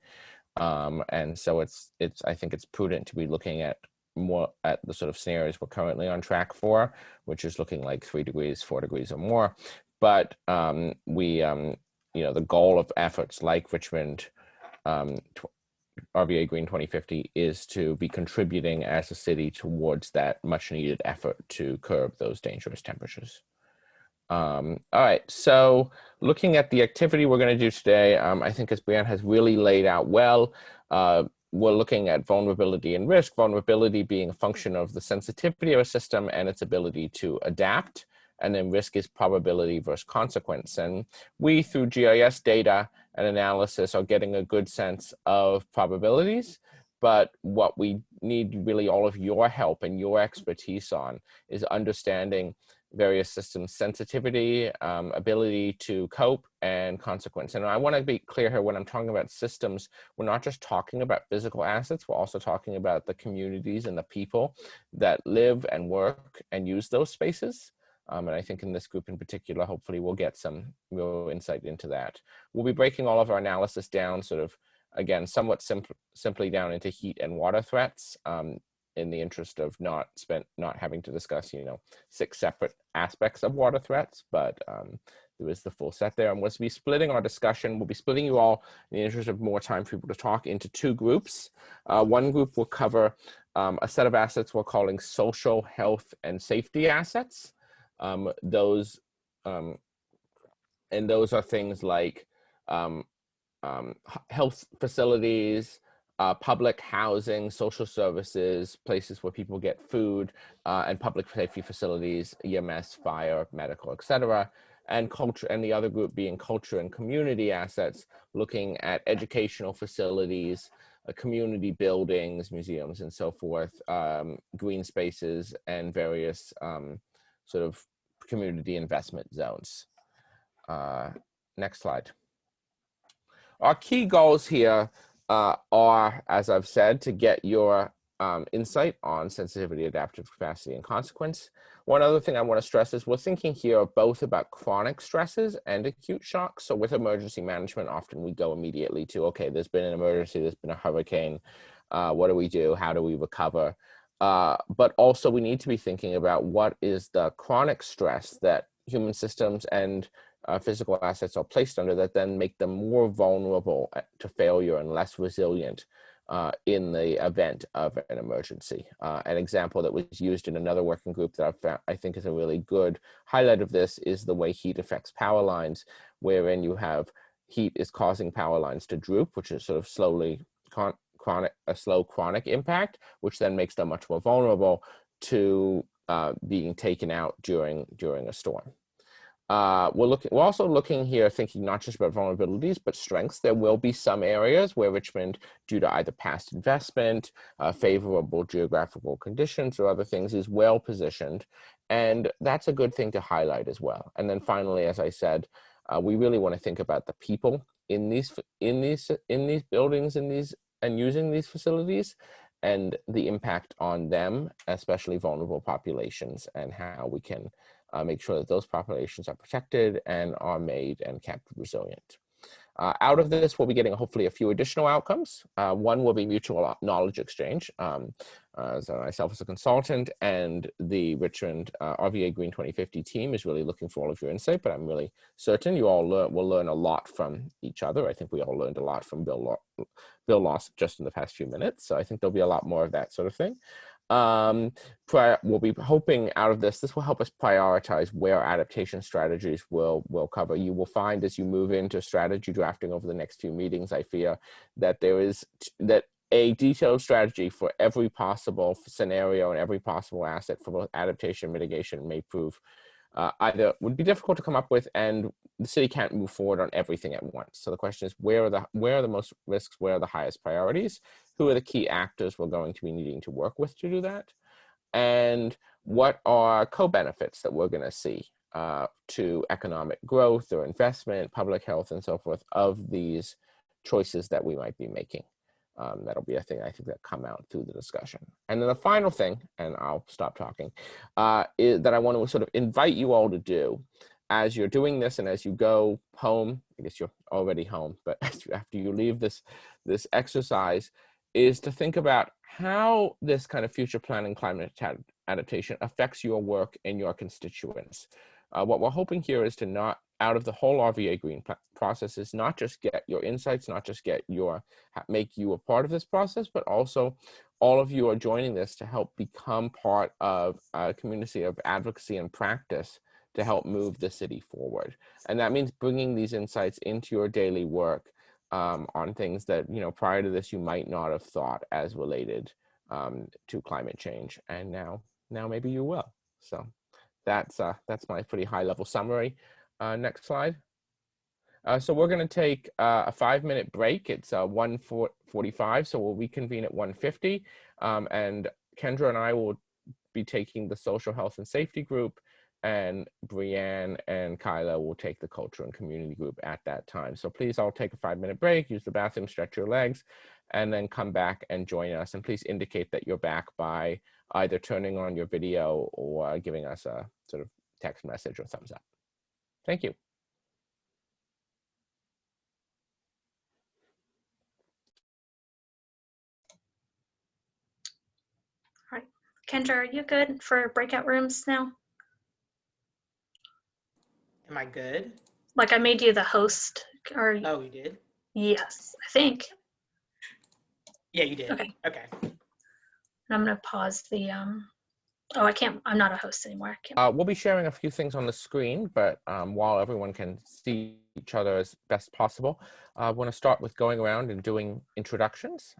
and so I think it's prudent to be looking at more at the sort of scenarios we're currently on track for, which is looking like 3 degrees, 4 degrees or more. But you know, the goal of efforts like Richmond RVAgreen 2050 is to be contributing as a city towards that much needed effort to curb those dangerous temperatures. All right, so looking at the activity we're going to do today, I think as Brianne has really laid out well, we're looking at vulnerability and risk, vulnerability being a function of the sensitivity of a system and its ability to adapt. And then risk is probability versus consequence. And we, through GIS data and analysis, are getting a good sense of probabilities. But what we need really all of your help and your expertise on is understanding various systems sensitivity, ability to cope, and consequence. And I want to be clear here, when I'm talking about systems, we're not just talking about physical assets, we're also talking about the communities and the people that live and work and use those spaces. And I think in this group in particular, hopefully we'll get some real insight into that. We'll be breaking all of our analysis down sort of, again, somewhat simply down into heat and water threats, in the interest of not having to discuss, you know, 6 separate aspects of water threats, but there is the full set there. And we'll be splitting our discussion. We'll be splitting you all in the interest of more time for people to talk into 2 groups. One group will cover a set of assets we're calling social, health, and safety assets. Those are things like health facilities, public housing, social services, places where people get food, and public safety facilities, EMS, fire, medical, etc. And culture, and the other group being culture and community assets, looking at educational facilities, community buildings, museums, and so forth, green spaces, and various sort of community investment zones. Next slide. Our key goals here are, as I've said, to get your insight on sensitivity, adaptive capacity, and consequence. One other thing I want to stress is we're thinking here both about chronic stresses and acute shocks. So with emergency management, often we go immediately to, okay, there's been an emergency, there's been a hurricane, what do we do? How do we recover? But also we need to be thinking about what is the chronic stress that human systems and physical assets are placed under that then make them more vulnerable to failure and less resilient in the event of an emergency. An example that was used in another working group that I think is a really good highlight of this is the way heat affects power lines, wherein you have heat is causing power lines to droop, which is sort of a slow chronic impact, which then makes them much more vulnerable to being taken out during a storm. We're also looking here, thinking not just about vulnerabilities, but strengths. There will be some areas where Richmond, due to either past investment, favorable geographical conditions, or other things, is well positioned. And that's a good thing to highlight as well. And then finally, as I said, we really want to think about the people in these buildings, and using these facilities, and the impact on them, especially vulnerable populations, and how we can make sure that those populations are protected and are made and kept resilient. Out of this, we'll be getting hopefully a few additional outcomes. One will be mutual knowledge exchange. So myself as a consultant and the Richmond RVAgreen 2050 team is really looking for all of your insight, but I'm really certain you all will learn a lot from each other. I think we all learned a lot from Bill Loss just in the past few minutes. So I think there'll be a lot more of that sort of thing. We'll be hoping out of this will help us prioritize where adaptation strategies will cover. You will find as you move into strategy drafting over the next few meetings, I fear that that a detailed strategy for every possible scenario and every possible asset for both adaptation and mitigation may prove either would be difficult to come up with, and the city can't move forward on everything at once. So the question is, where are the most risks? Where are the highest priorities? Who are the key actors we're going to be needing to work with to do that? And what are co-benefits that we're going to see to economic growth or investment, public health, and so forth of these choices that we might be making? That'll be a thing I think that come out through the discussion. And then the final thing, and I'll stop talking, is that I want to sort of invite you all to do as you're doing this and as you go home. I guess you're already home, but after you leave this exercise, is to think about how this kind of future planning climate adaptation affects your work and your constituents. What we're hoping here is to not, out of the whole RVAgreen process, is not just get your insights, not just make you a part of this process, but also all of you are joining this to help become part of a community of advocacy and practice to help move the city forward. And that means bringing these insights into your daily work on things that, prior to this, you might not have thought as related to climate change. And now maybe you will. So that's my pretty high level summary. Next slide. So we're going to take a 5-minute break. It's 1:45, so we'll reconvene at 1:50. And Kendra and I will be taking the social health and safety group, and Brianne and Kyla will take the culture and community group at that time. So please all take a 5-minute break, use the bathroom, stretch your legs, and then come back and join us. And please indicate that you're back by either turning on your video or giving us a sort of text message or thumbs up. Thank you. All right. Kendra, are you good for breakout rooms now? Am I good? Like I made you the host. Or Oh, you did? yes, I think. Yeah, you did. Okay. Okay. And I'm gonna pause the oh, I can't, I'm not a host anymore. I can't. We'll be sharing a few things on the screen, but while everyone can see each other as best possible, I want to start with going around and doing introductions,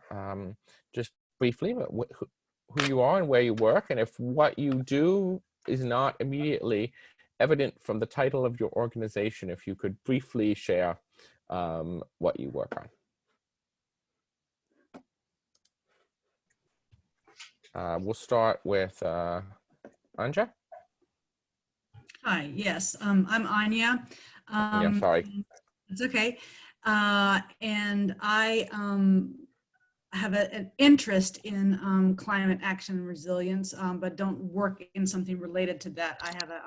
just briefly, who you are and where you work, and if what you do is not immediately evident from the title of your organization, if you could briefly share what you work on. We'll start with Anja. Hi, yes, I'm Anya. Yeah, sorry. It's okay. And I have an interest in climate action and resilience, but don't work in something related to that. I have a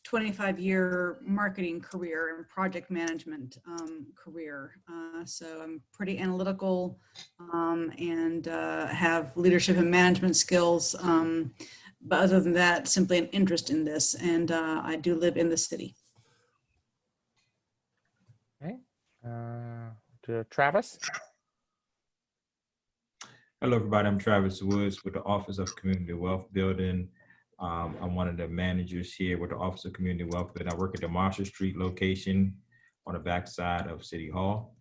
25-year marketing career and project management career. So I'm pretty analytical and have leadership and management skills. But other than that, simply an interest in this. And I do live in the city. Okay. To Travis. Hello, everybody. I'm Travis Woods with the Office of Community Wealth Building. I'm one of the managers here with the Office of Community Wealth Building. I work at the Marshall Street location on the backside of City Hall.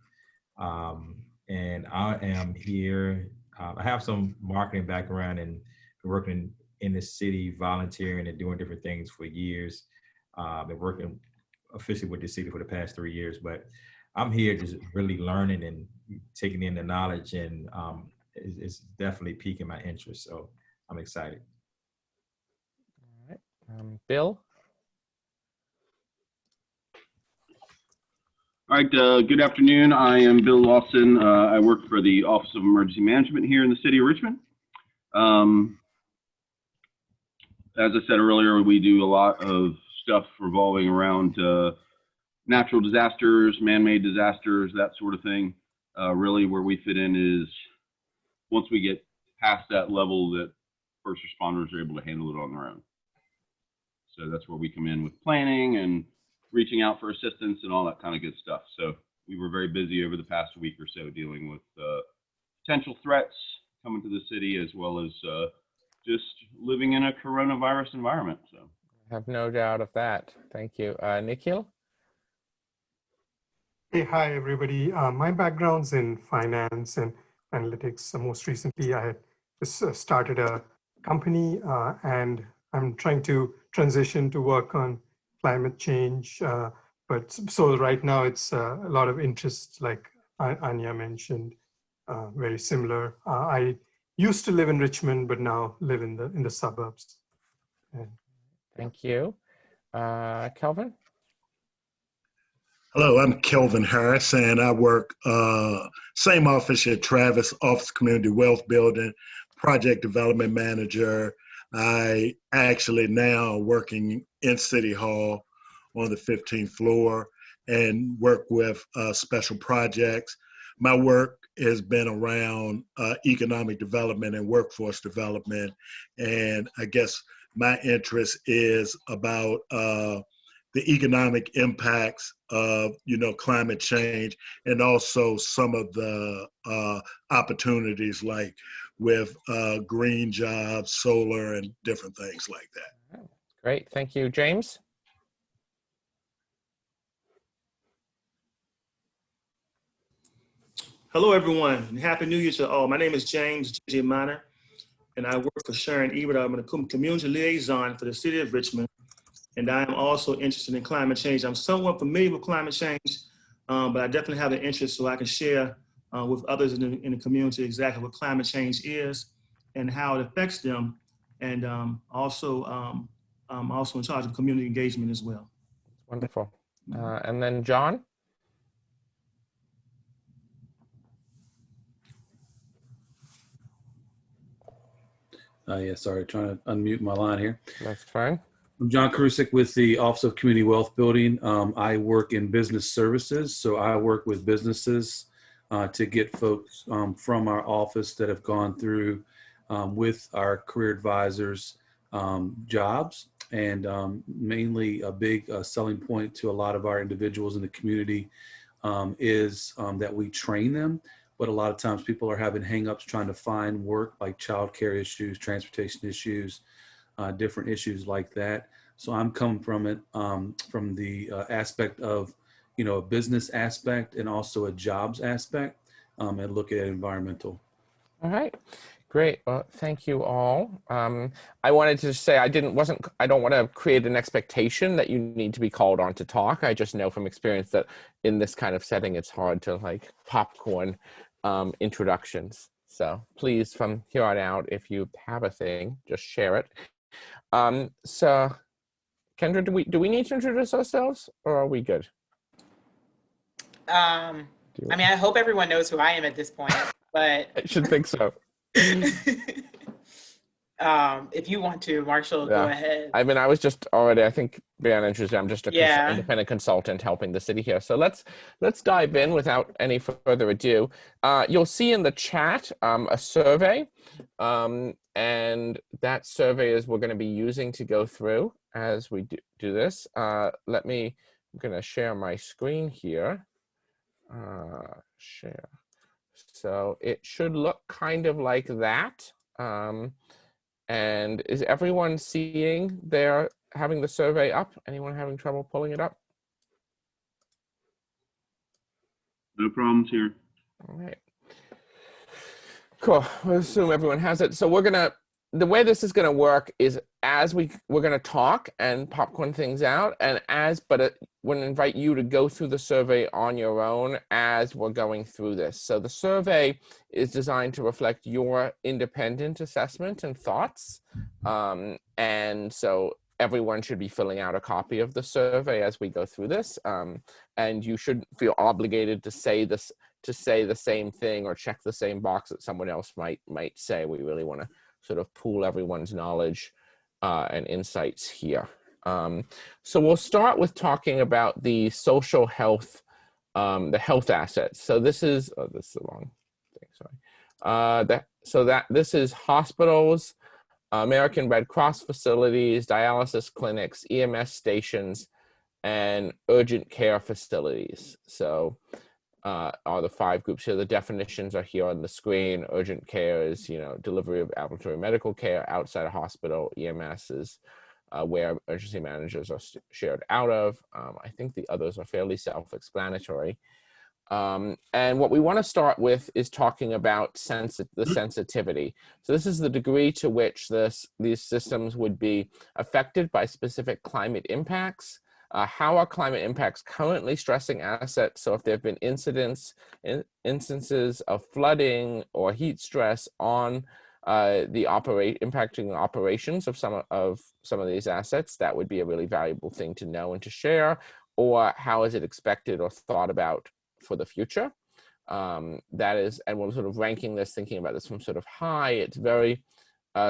And I am here. I have some marketing background and been working in the city, volunteering and doing different things for years. Been working officially with the city for the past 3 years, but I'm here just really learning and taking in the knowledge, and it's definitely piquing my interest. So I'm excited. All right. Bill. All right, good afternoon. I am Bill Lawson. I work for the Office of Emergency Management here in the city of Richmond. As I said earlier, we do a lot of stuff revolving around natural disasters, man-made disasters, that sort of thing. Really where we fit in is once we get past that level that first responders are able to handle it on their own. So that's where we come in with planning and reaching out for assistance and all that kind of good stuff. So we were very busy over the past week or so dealing with potential threats coming to the city, as well as just living in a coronavirus environment. So I have no doubt of that. Thank you. Nikhil? Hey, hi, everybody. My background's in finance and analytics. So most recently, I had started a company and I'm trying to transition to work on climate change. But so right now it's a lot of interest, like Anya mentioned, very similar. I used to live in Richmond, but now live in the suburbs. And Thank you. Kelvin? Hello, I'm Kelvin Harris, and I work same office at Travis, Office of Community Wealth Building, Project Development Manager. I actually now working in City Hall on the 15th floor and work with special projects. My work has been around economic development and workforce development, and I guess my interest is about the economic impacts of, climate change, and also some of the opportunities like with green jobs, solar, and different things like that. Great, thank you. James? Hello, everyone, and Happy New Year to all. My name is James J. Minor, and I work for Sharon Ebert. I'm a community liaison for the city of Richmond, and I am also interested in climate change. I'm somewhat familiar with climate change, but I definitely have an interest so I can share with others in the community exactly what climate change is and how it affects them, and also in charge of community engagement as well. Wonderful. And then John? Yeah, sorry, trying to unmute my line here. That's fine. I'm John Krusik with the Office of Community Wealth Building. I work in business services, so I work with businesses to get folks from our office that have gone through with our career advisors jobs, and mainly a big selling point to a lot of our individuals in the community is that we train them. But a lot of times people are having hangups trying to find work, like childcare issues, transportation issues, different issues like that. So I'm coming from it from the aspect of, a business aspect and also a jobs aspect, and look at environmental. All right, great. Well, thank you all. I wanted to say I don't want to create an expectation that you need to be called on to talk. I just know from experience that in this kind of setting, it's hard to like popcorn introductions. So please, from here on out, if you have a thing, just share it. So Kendra, do we need to introduce ourselves, or are we good? I mean, I hope everyone knows who I am at this point, but I should think so. if you want to, Marshall, go ahead. I mean, I was just already, I think, beyond interested. I'm just a independent consultant helping the city here. So let's dive in without any further ado. You'll see in the chat a survey, and that survey is we're going to be using to go through as we do this. I'm going to share my screen here. Share. So it should look kind of like that. And is everyone seeing having the survey up? Anyone having trouble pulling it up? no problems here. All right. Cool. We'll assume everyone has it. So the way this is gonna work is as we're gonna talk and popcorn things out, and we're gonna invite you to go through the survey on your own as we're going through this. So the survey is designed to reflect your independent assessment and thoughts. And so everyone should be filling out a copy of the survey as we go through this. And you shouldn't feel obligated to say the same thing or check the same box that someone else might say. We really want to sort of pool everyone's knowledge and insights here. So we'll start with talking about the social health, the health assets. So this is the wrong thing, sorry. This is hospitals, American Red Cross facilities, dialysis clinics, EMS stations, and urgent care facilities. So are the 5 groups here. The definitions are here on the screen. Urgent care is, delivery of ambulatory medical care outside a hospital. EMS is where emergency managers are shared out of. I think the others are fairly self-explanatory. And what we want to start with is talking about the sensitivity. So this is the degree to which these systems would be affected by specific climate impacts. How are climate impacts currently stressing assets? So if there have been instances of flooding or heat stress on impacting the operations of some of these assets, that would be a really valuable thing to know and to share. Or how is it expected or thought about for the future? That is, and we're sort of ranking this, thinking about this from sort of high. It's very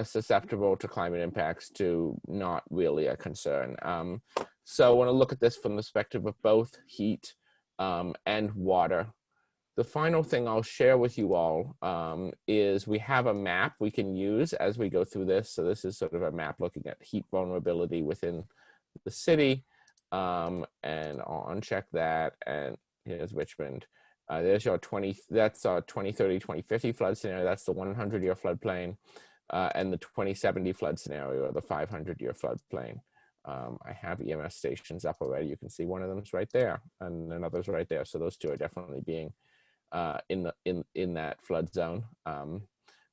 susceptible to climate impacts to not really a concern. So I want to look at this from the perspective of both heat and water. The final thing I'll share with you all is we have a map we can use as we go through this. So this is sort of a map looking at heat vulnerability within the city. And I'll uncheck that. And here's Richmond. There's your that's our 2030, 2050 flood scenario. That's the 100-year floodplain. And the 2070 flood scenario, or the 500-year floodplain. I have EMS stations up already. You can see one of them's right there, and another's right there. So those two are definitely being in that flood zone.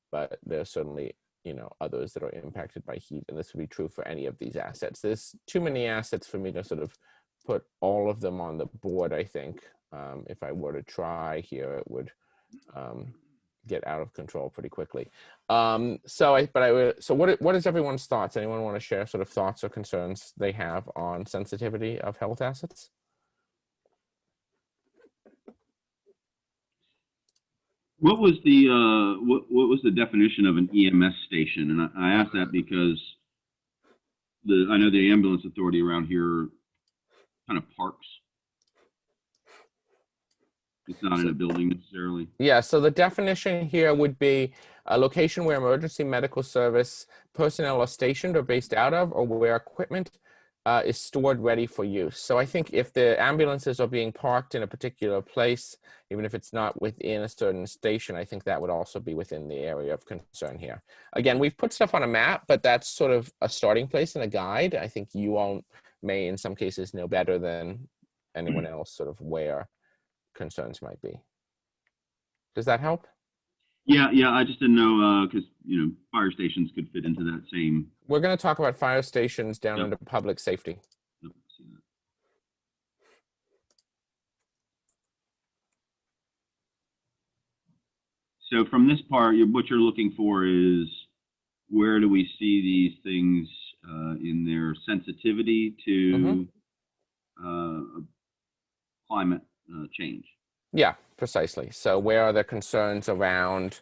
But there's certainly others that are impacted by heat, and this would be true for any of these assets. There's too many assets for me to sort of put all of them on the board. I think if I were to try here, it would get out of control pretty quickly. So what is everyone's thoughts? Anyone want to share sort of thoughts or concerns they have on sensitivity of health assets? What was the definition of an EMS station? And I asked that because I know the ambulance authority around here kind of parks. It's not in a building necessarily. Yeah, so the definition here would be a location where emergency medical service personnel are stationed or based out of, or where equipment is stored ready for use. So I think if the ambulances are being parked in a particular place, even if it's not within a certain station, I think that would also be within the area of concern here. Again, we've put stuff on a map, but that's sort of a starting place and a guide. I think you all may, in some cases, know better than anyone else sort of where concerns might be. Does that help? Yeah, I just didn't know because fire stations could fit into that same. We're going to talk about fire stations down under public safety. So from this part, what you're looking for is where do we see these things in their sensitivity to climate change? Yeah, precisely. So where are the concerns around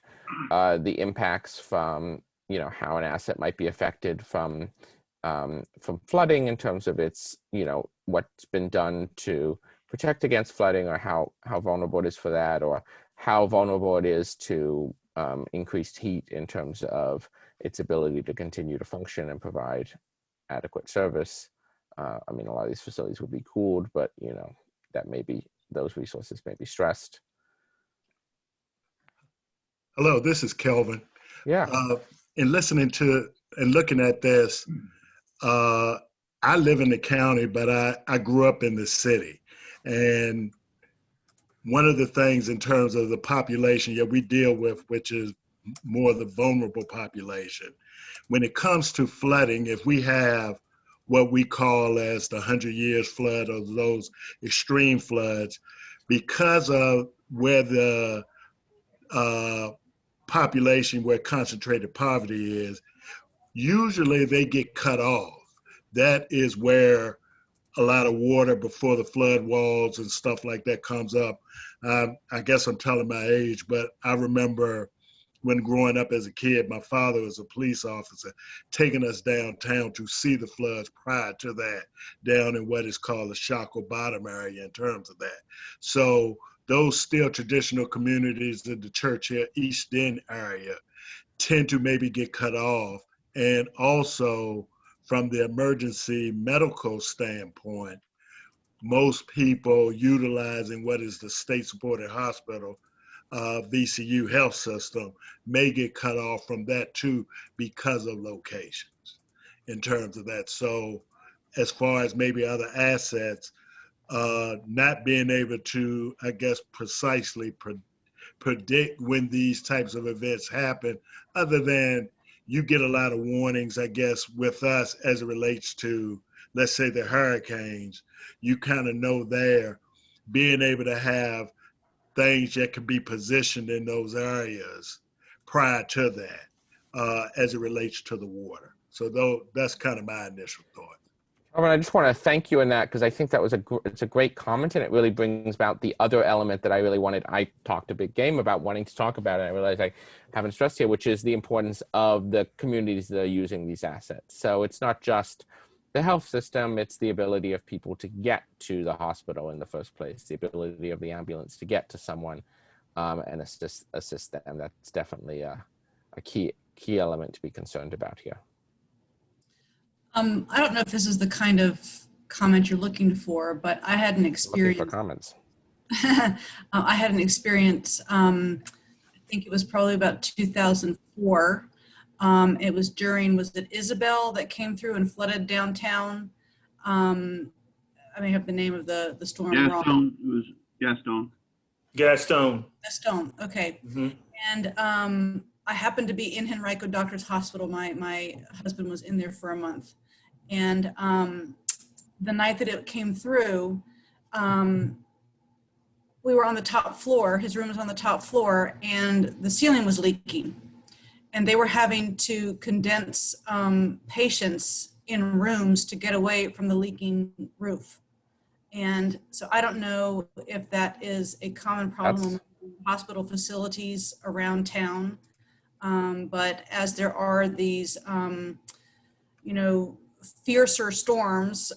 the impacts from, how an asset might be affected from flooding in terms of its, what's been done to protect against flooding, or how vulnerable it is for that, or how vulnerable it is to increased heat in terms of its ability to continue to function and provide adequate service. A lot of these facilities would be cooled, but, that may be, those resources may be stressed. Hello, this is Kelvin. Yeah. In listening to and looking at this, I live in the county, but I grew up in the city. And one of the things in terms of the population we deal with, which is more the vulnerable population, when it comes to flooding, if we have what we call as the 100 years flood, or those extreme floods, because of where the population, where concentrated poverty is, usually they get cut off. That is where a lot of water before the flood walls and stuff like that comes up. I guess I'm telling my age, but I remember when growing up as a kid, my father was a police officer taking us downtown to see the floods prior to that, down in what is called the Shockoe Bottom area in terms of that. So those still traditional communities in the Churchill East End area tend to maybe get cut off. And also from the emergency medical standpoint, most people utilizing what is the state-supported hospital VCU health system may get cut off from that too because of locations in terms of that. So as far as maybe other assets, not being able to, I guess, precisely predict when these types of events happen, other than you get a lot of warnings, I guess, with us as it relates to, let's say, the hurricanes. You kind of know there, being able to have things that can be positioned in those areas prior to that as it relates to the water. So that's kind of my initial thought. I just want to thank you in that, because I think that was it's a great comment, and it really brings about the other element that I really wanted. I talked a big game about wanting to talk about it. I realized I haven't stressed here, which is the importance of the communities that are using these assets. So it's not just the health system, it's the ability of people to get to the hospital in the first place, the ability of the ambulance to get to someone and assist them. That's definitely a key element to be concerned about here. I don't know if this is the kind of comment you're looking for, but I had an experience. Looking for comments. I had an experience, I think it was probably about 2004. It was during, was it Isabel that came through and flooded downtown? I may have the name of the storm wrong. Gaston, it was Gaston. Gaston, okay. Mm-hmm. And I happened to be in Henrico Doctors Hospital. My husband was in there for a month. And the night that it came through, we were on the top floor. His room was on the top floor, and the ceiling was leaking. And they were having to condense patients in rooms to get away from the leaking roof. And so I don't know if that is a common problem in hospital facilities around town. But as there are these, fiercer storms,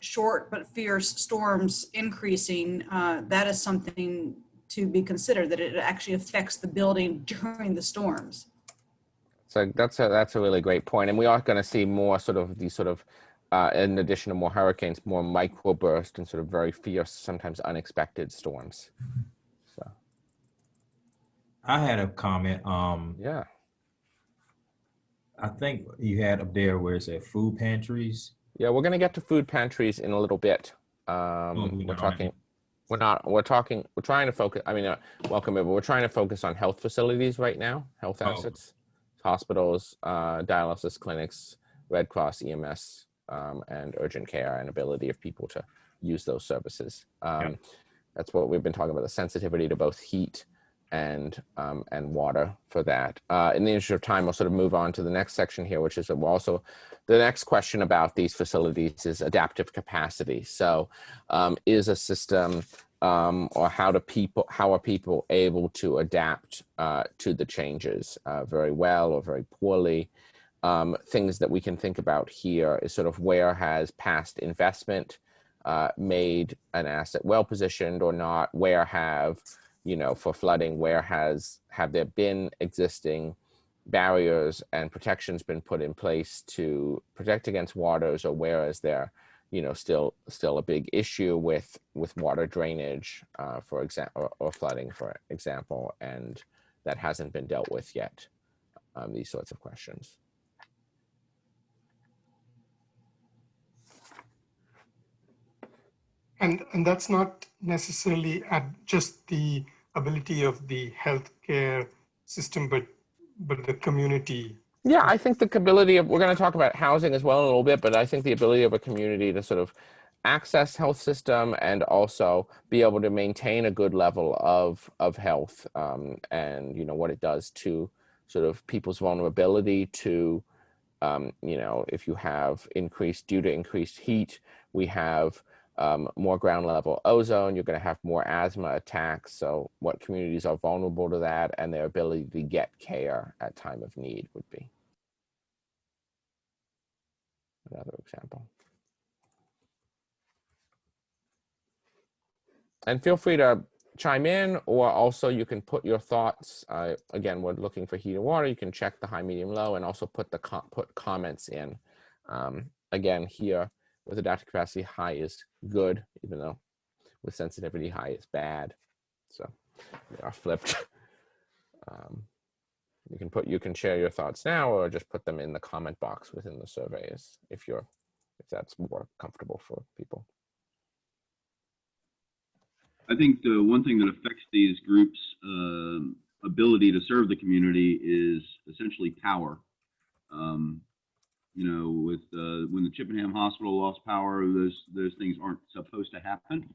short but fierce storms increasing, that is something to be considered, that it actually affects the building during the storms. So that's a really great point. And we are going to see more sort of these sort of, in addition to more hurricanes, more microburst and sort of very fierce, sometimes unexpected storms. So I had a comment. Yeah. I think you had up there where it said food pantries. Yeah, we're going to get to food pantries in a little bit. We're trying to focus, welcome everyone. We're trying to focus on health facilities right now, health assets, hospitals, dialysis clinics, Red Cross, EMS, and urgent care, and ability of people to use those services. That's what we've been talking about, the sensitivity to both heat and water for that. In the interest of time, we'll sort of move on to the next section here, which is also the next question about these facilities is adaptive capacity. So is a system or how are people able to adapt to the changes very well or very poorly? Things that we can think about here is sort of where has past investment made an asset well positioned or not, where have for flooding, where have there been existing barriers and protections been put in place to protect against waters, or where is there, still a big issue with water drainage, for example, or flooding, for example, and that hasn't been dealt with yet. These sorts of questions. And that's not necessarily at just the ability of the healthcare system, but the community. Yeah, I think the ability of, we're going to talk about housing as well in a little bit, but I think the ability of a community to sort of access health system and also be able to maintain a good level of health, and what it does to sort of people's vulnerability to, if you have due to increased heat, we have more ground level ozone, you're going to have more asthma attacks. So what communities are vulnerable to that, and their ability to get care at time of need would be another example. And feel free to chime in, or also you can put your thoughts. Again, we're looking for heat and water. You can check the high, medium, low, and also put comments in. Again, here with adaptive capacity, high is good, even though with sensitivity, high is bad. So they are flipped. You can share your thoughts now, or just put them in the comment box within the surveys if that's more comfortable for people. I think the one thing that affects these groups' ability to serve the community is essentially power. You know, with when the Chippenham Hospital lost power, those things aren't supposed to happen.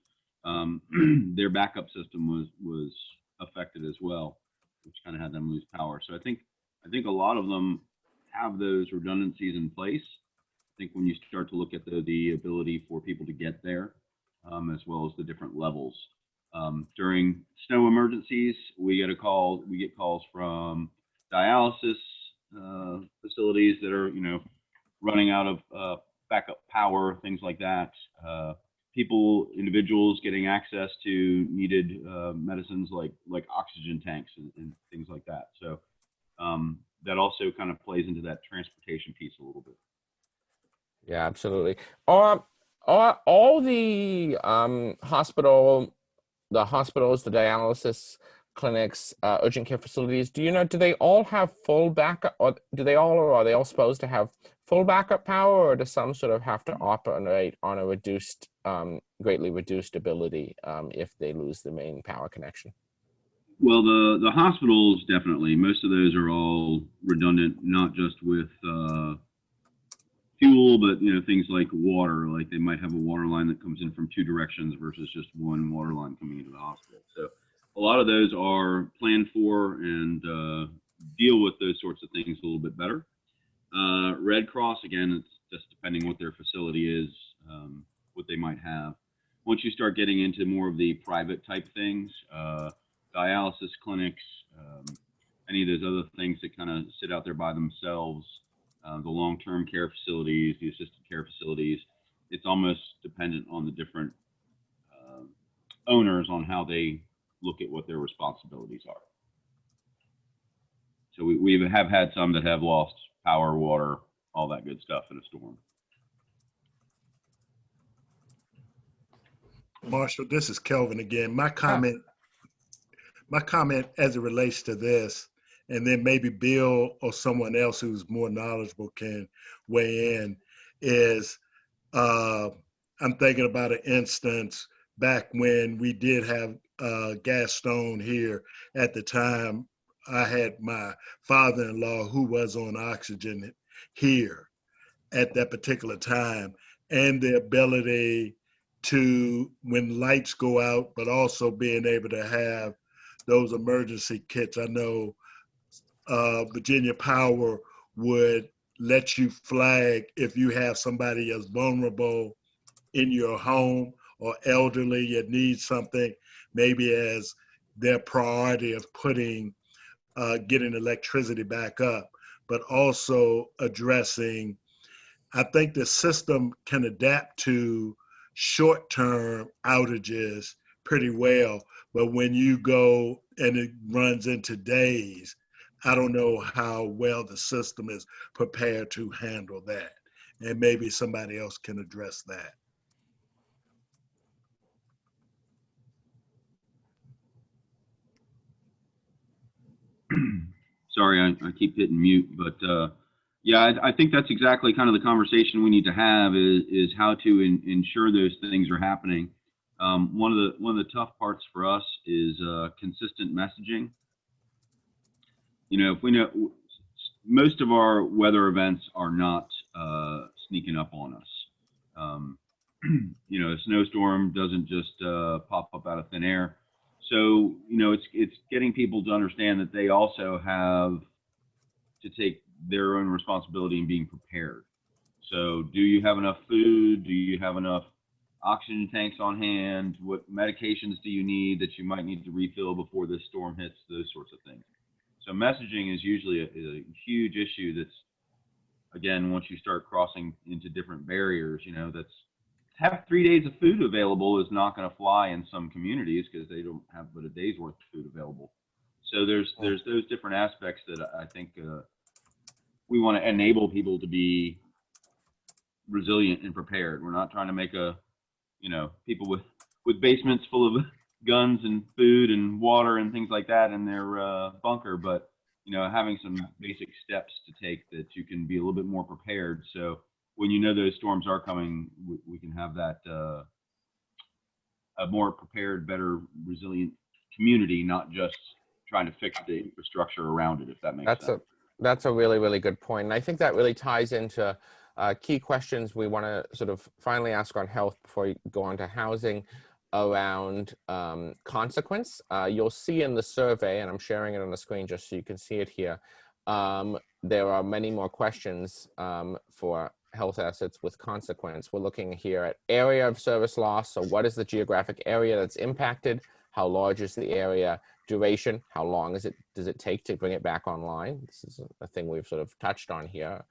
Their backup system was affected as well, which kind of had them lose power. So I think a lot of them have those redundancies in place. I think when you start to look at the ability for people to get there, as well as the different levels. During snow emergencies, we get calls from dialysis facilities that are, you know, running out of backup power, things like that. Individuals getting access to needed medicines like oxygen tanks and things like that. So that also kind of plays into that transportation piece a little bit. Yeah, absolutely. Are all the hospitals, the dialysis clinics, urgent care facilities, do you know, do they all have full backup, or are they all supposed to have full backup power, or do some sort of have to operate on a reduced, greatly reduced ability if they lose the main power connection? Well, the hospitals, definitely. Most of those are all redundant, not just with fuel, but, you know, things like water. Like they might have a water line that comes in from two directions versus just one water line coming into the hospital. So a lot of those are planned for and deal with those sorts of things a little bit better. Red Cross, again, it's just depending what their facility is, what they might have. Once you start getting into more of the private type things, dialysis clinics, any of those other things that kind of sit out there by themselves, the long-term care facilities, the assisted care facilities, it's almost dependent on the different owners on how they look at what their responsibilities are. So we have had some that have lost power, water, all that good stuff in a storm. Marshall, this is Kelvin again. My comment as it relates to this, and then maybe Bill or someone else who's more knowledgeable can weigh in, is I'm thinking about an instance back when we did have gas stone here. At the time, I had my father-in-law who was on oxygen here at that particular time, and the ability to, when lights go out, but also being able to have those emergency kits. I know Virginia Power would let you flag if you have somebody as vulnerable in your home or elderly that needs something, maybe as their priority of getting electricity back up, but also addressing, I think the system can adapt to short-term outages pretty well, but when you go and it runs into days, I don't know how well the system is prepared to handle that. And maybe somebody else can address that. Sorry, I keep hitting mute, but yeah, I think that's exactly kind of the conversation we need to have is how to ensure those things are happening. One of the tough parts for us is consistent messaging. You know, if we know most of our weather events are not sneaking up on us. You know, a snowstorm doesn't just pop up out of thin air. So, you know, it's getting people to understand that they also have to take their own responsibility in being prepared. So do you have enough food? Do you have enough oxygen tanks on hand? What medications do you need that you might need to refill before this storm hits? Those sorts of things. So messaging is usually a huge issue that's, again, once you start crossing into different barriers, you know, have 3 days of food available is not going to fly in some communities because they don't have but a day's worth of food available. So there's those different aspects that I think we want to enable people to be resilient and prepared. We're not trying to make people with basements full of guns and food and water and things like that in their bunker, but having some basic steps to take that you can be a little bit more prepared. So when those storms are coming, we can have that a more prepared, better, resilient community, not just trying to fix the infrastructure around it, if that makes sense. That's a really, really good point. And I think that really ties into key questions we want to sort of finally ask on health before we go on to housing around consequence. You'll see in the survey, and I'm sharing it on the screen just so you can see it here, there are many more questions for health assets with consequence. We're looking here at area of service loss. So what is the geographic area that's impacted? How large is the area? Duration, how long does it take to bring it back online? This is a thing we've sort of touched on here.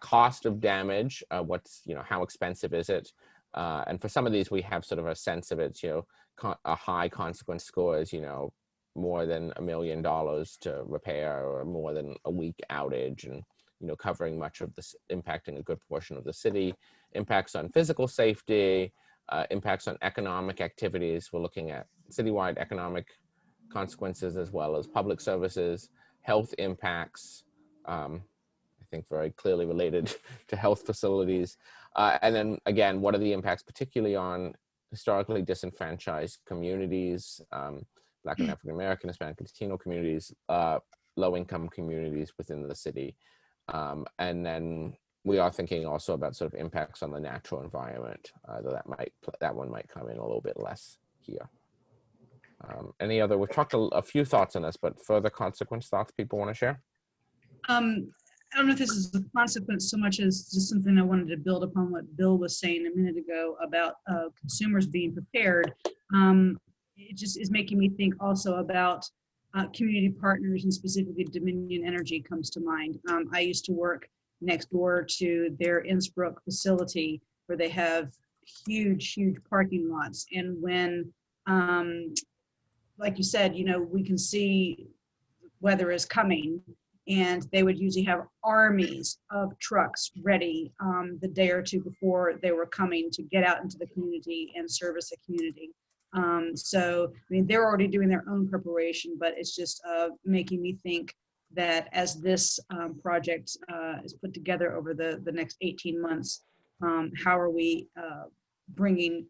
Cost of damage, how expensive is it? And for some of these, we have sort of a sense of it, a high consequence score is, more than $1 million to repair, or more than a week outage, and, covering much of this, impacting a good portion of the city. Impacts on physical safety, impacts on economic activities. We're looking at citywide economic consequences as well as public services, health impacts, I think very clearly related to health facilities. And then again, what are the impacts particularly on historically disenfranchised communities, Black and African American, Hispanic, Latino communities, low-income communities within the city. And then we are thinking also about sort of impacts on the natural environment, though that one might come in a little bit less here. We've talked a few thoughts on this, but further consequence thoughts people want to share? I don't know if this is a consequence so much as just something I wanted to build upon what Bill was saying a minute ago about consumers being prepared. It just is making me think also about community partners, and specifically Dominion Energy comes to mind. I used to work next door to their Innsbruck facility where they have huge parking lots. And when, like you said, we can see weather is coming, and they would usually have armies of trucks ready the day or two before they were coming to get out into the community and service a community. So, I mean, they're already doing their own preparation, but it's just making me think that as this project is put together over the next 18 months, how are we bringing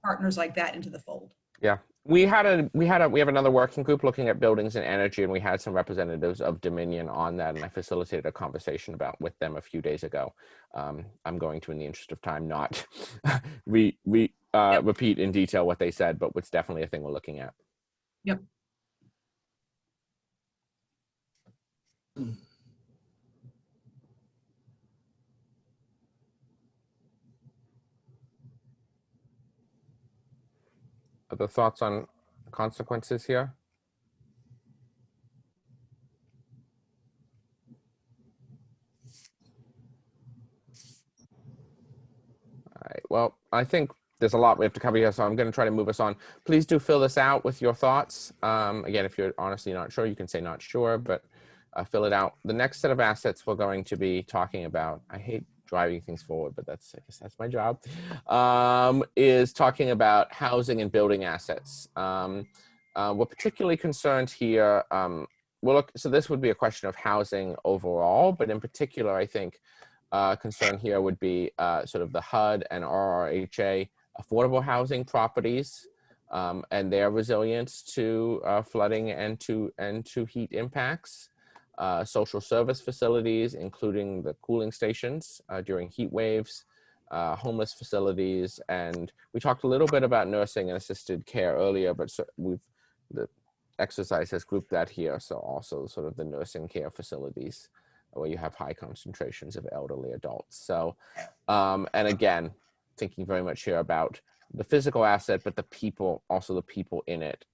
partners like that into the fold? Yeah, we have another working group looking at buildings and energy, and we had some representatives of Dominion on that, and I facilitated a conversation with them a few days ago. I'm going to, in the interest of time, not repeat in detail what they said, but it's definitely a thing we're looking at. Yep. Other thoughts on consequences here? All right, well, I think there's a lot we have to cover here, so I'm going to try to move us on. Please do fill this out with your thoughts. Again, if you're honestly not sure, you can say not sure, but fill it out. The next set of assets we're going to be talking about, I hate driving things forward, but I guess that's my job, is talking about housing and building assets. We're particularly concerned here, so this would be a question of housing overall, but in particular, I think concern here would be sort of the HUD and RRHA affordable housing properties and their resilience to flooding and to heat impacts. Social service facilities, including the cooling stations during heat waves, homeless facilities, and we talked a little bit about nursing and assisted care earlier, but the exercise has grouped that here. So also sort of the nursing care facilities where you have high concentrations of elderly adults. So, and again, thinking very much here about the physical asset, but the people, also the people in it,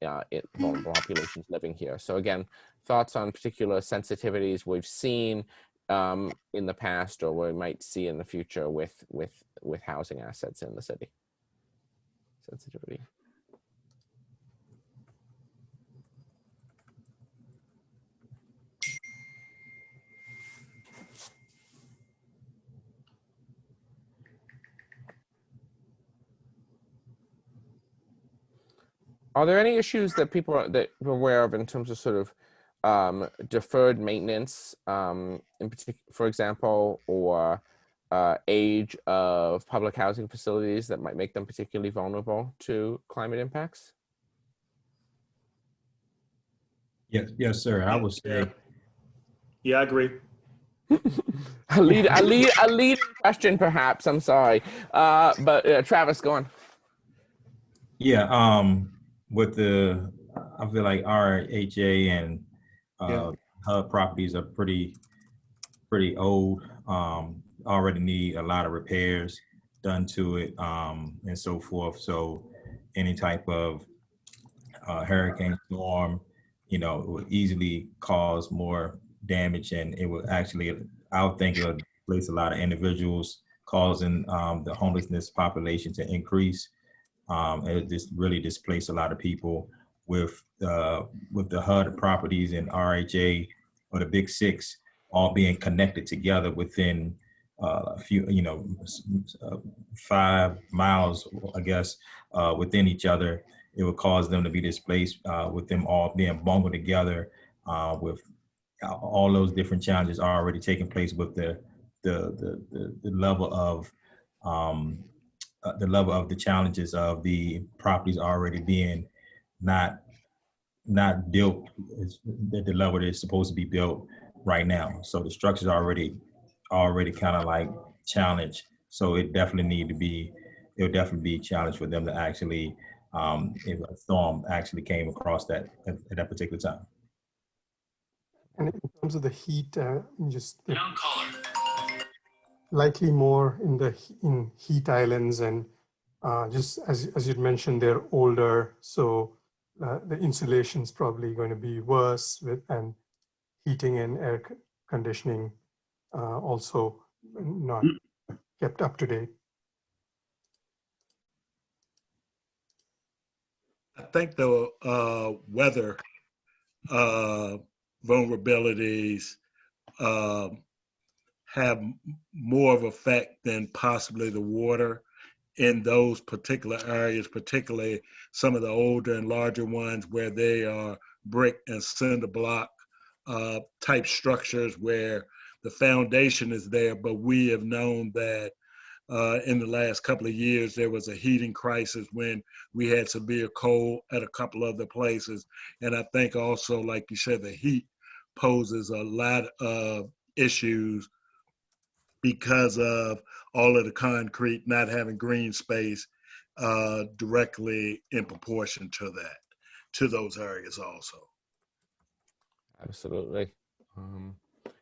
vulnerable populations living here. So again, thoughts on particular sensitivities we've seen in the past, or we might see in the future with housing assets in the city. Sensitivity. Are there any issues that people that we're aware of in terms of sort of deferred maintenance, in particular, for example, or age of public housing facilities that might make them particularly vulnerable to climate impacts? Yes, sir. I would say, Yeah, I agree. a leading question, perhaps. I'm sorry, but Travis, go on. yeah, with I feel like RHA and HUD properties are pretty old. Already need a lot of repairs done to it, and so forth. So any type of hurricane storm, it would easily cause more damage, and it would actually, I would think it would place a lot of individuals, causing the homelessness population to increase. It just really displaced a lot of people with the HUD properties and RHA, or the Big Six, all being connected together within a few, 5 miles, I guess, within each other. It would cause them to be displaced, with them all being bundled together, with all those different challenges already taking place with the level of the challenges of the properties already being not built at the level that it's supposed to be built right now. So the structure's already kind of like challenged. So it would definitely be a challenge for them to actually, if a storm actually came across that at that particular time. And in terms of the heat, likely more in heat islands, and just as you'd mentioned, they're older, so the insulation is probably going to be worse, and heating and air conditioning also not kept up to date. I think the weather vulnerabilities have more of effect than possibly the water in those particular areas, particularly some of the older and larger ones where they are brick and cinder block type structures where the foundation is there. But we have known that in the last couple of years, there was a heating crisis when we had severe cold at a couple other places. And I think also, like you said, the heat poses a lot of issues because of all of the concrete not having green space directly in proportion to that, to those areas also. Absolutely.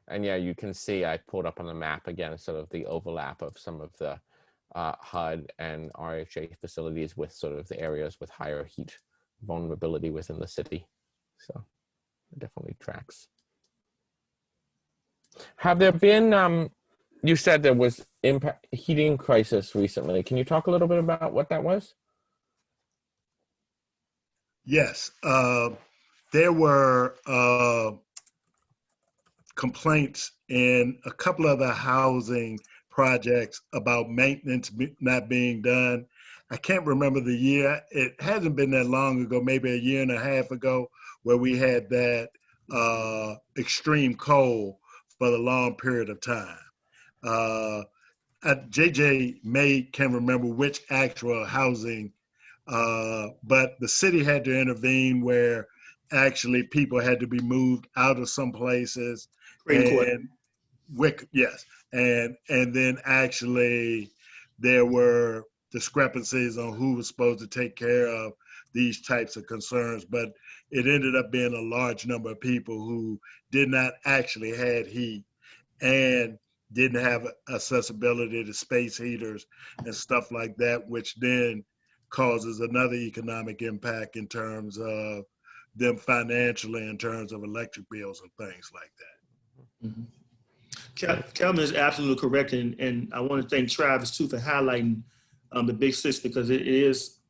And yeah, you can see, I pulled up on the map again, sort of the overlap of some of the HUD and RHA facilities with sort of the areas with higher heat vulnerability within the city. So it definitely tracks. Have there been, you said there was heating crisis recently. Can you talk a little bit about what that was? Yes, there were complaints in a couple of the housing projects about maintenance not being done. I can't remember the year. It hasn't been that long ago, maybe a year and a half ago, where we had that extreme cold for the long period of time. JJ can remember which actual housing, but the city had to intervene where actually people had to be moved out of some places. And yes, and then actually there were discrepancies on who was supposed to take care of these types of concerns, but it ended up being a large number of people who did not actually had heat and didn't have accessibility to space heaters and stuff like that, which then causes another economic impact in terms of them financially, in terms of electric bills and things like that. Mm-hmm. Kelvin is absolutely correct, and I want to thank Travis too for highlighting the Big Six, because it is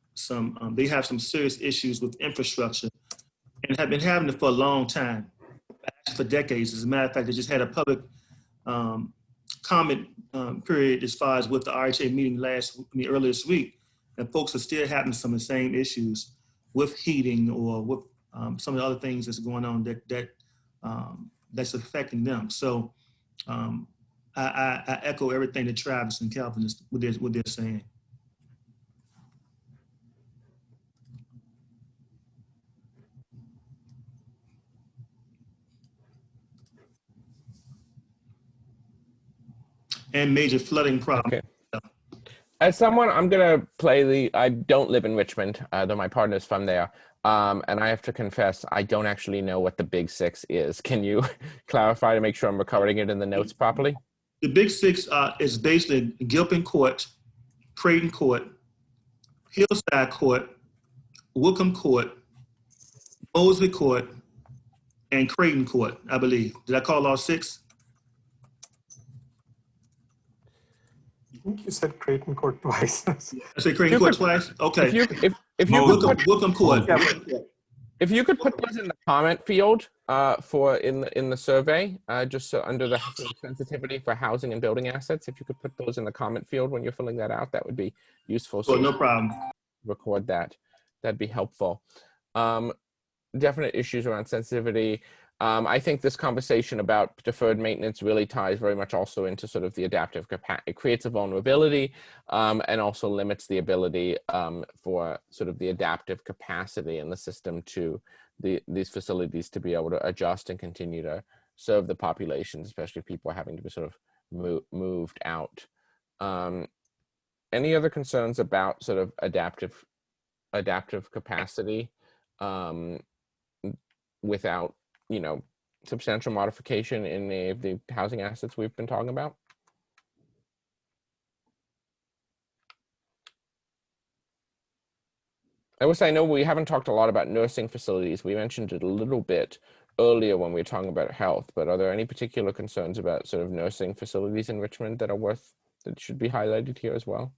they have some serious issues with infrastructure and have been having it for a long time, for decades. As a matter of fact, they just had a public comment period as far as with the RHA meeting earlier this week, and folks are still having some of the same issues with heating or with some of the other things that's going on that's affecting them. So I echo everything that Travis and Calvin is what they're saying. And major flooding problems. Okay. As someone, I'm gonna play I don't live in Richmond, though my partner's from there. And I have to confess, I don't actually know what the Big Six is. Can you clarify to make sure I'm recording it in the notes properly? The Big Six is basically Gilpin Court, Creighton Court, Hillside Court, Wickham Court, Mosley Court, and Creighton Court, I believe. Did I call all six? I think you said Creighton Court twice. I said Creighton Court twice? Okay. If you could Wickham Court. If you could put those in the comment field for in the survey, just so under the sensitivity for housing and building assets, if you could put those in the comment field when you're filling that out, that would be useful. So no problem. Record that. That'd be helpful. Definite issues around sensitivity. I think this conversation about deferred maintenance really ties very much also into sort of the adaptive capacity. It creates a vulnerability and also limits the ability for sort of the adaptive capacity in the system to these facilities to be able to adjust and continue to serve the population, especially if people are having to be sort of moved out. Any other concerns about sort of adaptive capacity without, you know, substantial modification in the housing assets we've been talking about? I know we haven't talked a lot about nursing facilities. We mentioned it a little bit earlier when we were talking about health, but are there any particular concerns about sort of nursing facilities in Richmond that should be highlighted here as well?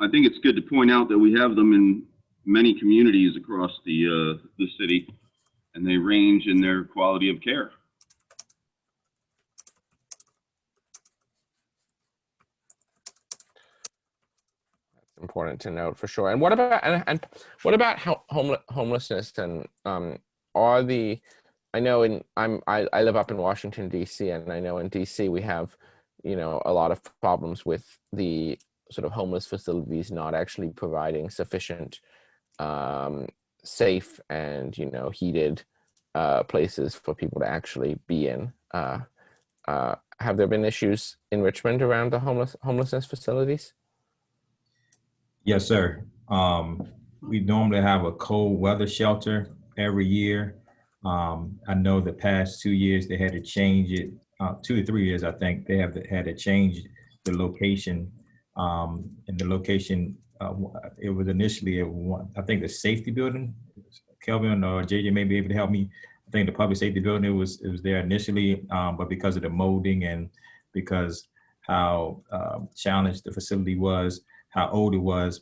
I think it's good to point out that we have them in many communities across the city, and they range in their quality of care. That's important to note for sure. And what about how homelessness and I know I live up in Washington D.C. and I know in D.C. we have, you know, a lot of problems with the sort of homeless facilities not actually providing sufficient safe and, you know, heated places for people to actually be in. Have there been issues in Richmond around the homelessness facilities? Yes, sir. We normally have a cold weather shelter every year. I know the past 2 years they had to change it. 2 to 3 years, I think they had to change the location. And the location, it was initially I think the safety building. Kelvin or JJ may be able to help me. I think the public safety building it was there initially, but because of the molding and because how challenged the facility was, how old it was,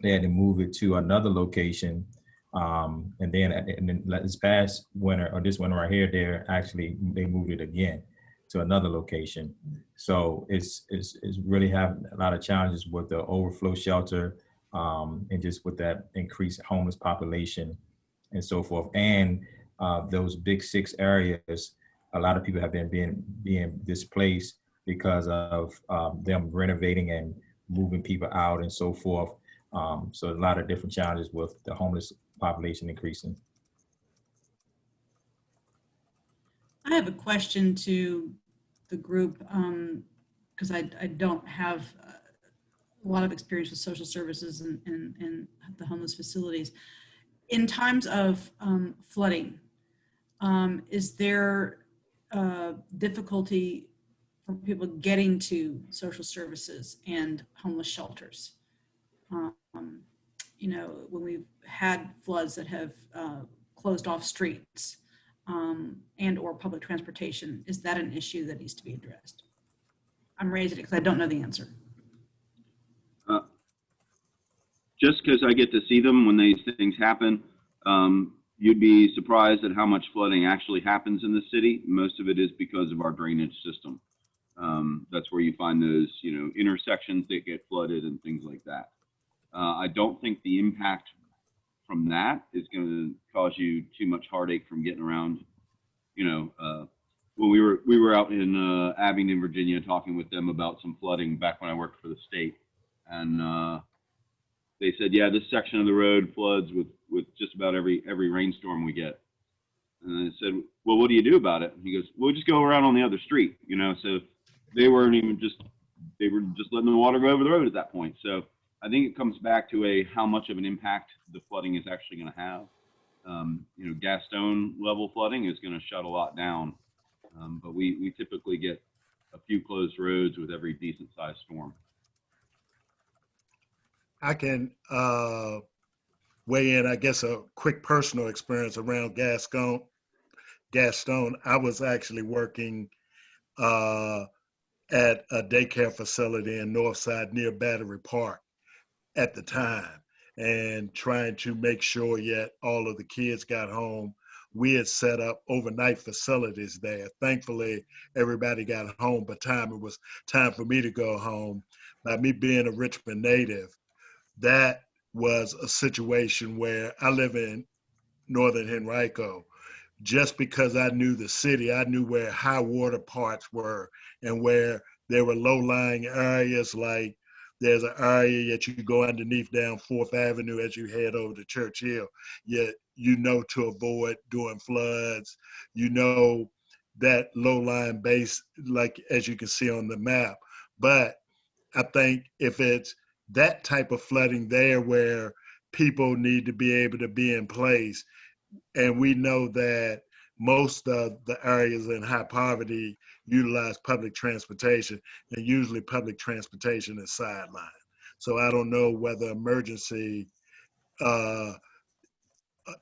they had to move it to another location. And then this past winter or this winter right here, they moved it again to another location. So it's really having a lot of challenges with the overflow shelter and just with that increased homeless population and so forth. And those big six areas, a lot of people have been being displaced because of them renovating and moving people out and so forth. So a lot of different challenges with the homeless population increasing. I have a question to the group because I don't have a lot of experience with social services and the homeless facilities. In times of flooding, is there difficulty for people getting to social services and homeless shelters? You know, when we've had floods that have closed off streets and or public transportation, is that an issue that needs to be addressed? I'm raising it because I don't know the answer. Just because I get to see them when these things happen, you'd be surprised at how much flooding actually happens in the city. Most of it is because of our drainage system. That's where you find those, intersections that get flooded and things like that. I don't think the impact from that is going to cause you too much heartache from getting around. When we were out in Abingdon, Virginia, talking with them about some flooding back when I worked for the state, and they said, yeah, this section of the road floods with just about every rainstorm we get. And I said, well, what do you do about it? And he goes, well, just go around on the other street, So they were just letting the water go over the road at that point. So I think it comes back to how much of an impact the flooding is actually going to have. Gaston level flooding is going to shut a lot down, but we typically get a few closed roads with every decent sized storm. I can weigh in, I guess, a quick personal experience around Gaston. I was actually working at a daycare facility in Northside near Battery Park at the time, and trying to make sure yet all of the kids got home. We had set up overnight facilities there. Thankfully, everybody got home, but it was time for me to go home. By me being a Richmond native, that was a situation where I live in Northern Henrico. Just because I knew the city, I knew where high water parts were and where there were low-lying areas, like there's an area that you go underneath down 4th Avenue as you head over to Church Hill. Yet to avoid doing floods, that low-lying base, like as you can see on the map. But I think if it's that type of flooding there where people need to be able to be in place, and we know that most of the areas in high poverty utilize public transportation, and usually public transportation is sidelined. So I don't know whether emergency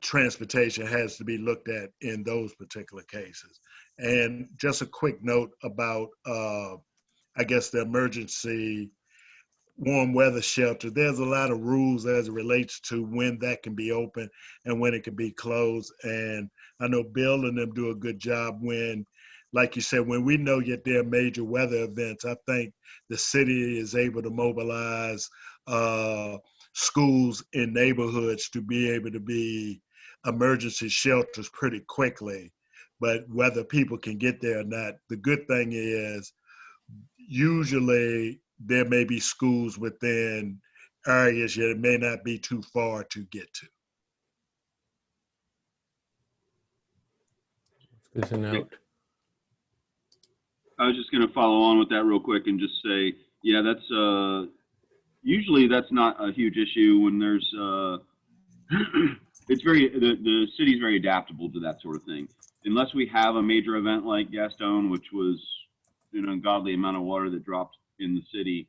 transportation has to be looked at in those particular cases. And just a quick note about, I guess, the emergency warm weather shelter. There's a lot of rules as it relates to when that can be open and when it can be closed. And I know Bill and them do a good job when, like you said, when we know that there are major weather events. I think the city is able to mobilize schools in neighborhoods to be able to be emergency shelters pretty quickly. But whether people can get there or not, the good thing is usually there may be schools within areas that it may not be too far to get to. Good to note. I was just going to follow on with that real quick and just say, yeah, that's usually that's not a huge issue when there's the city's very adaptable to that sort of thing. Unless we have a major event like Gaston, which was an ungodly amount of water that dropped in the city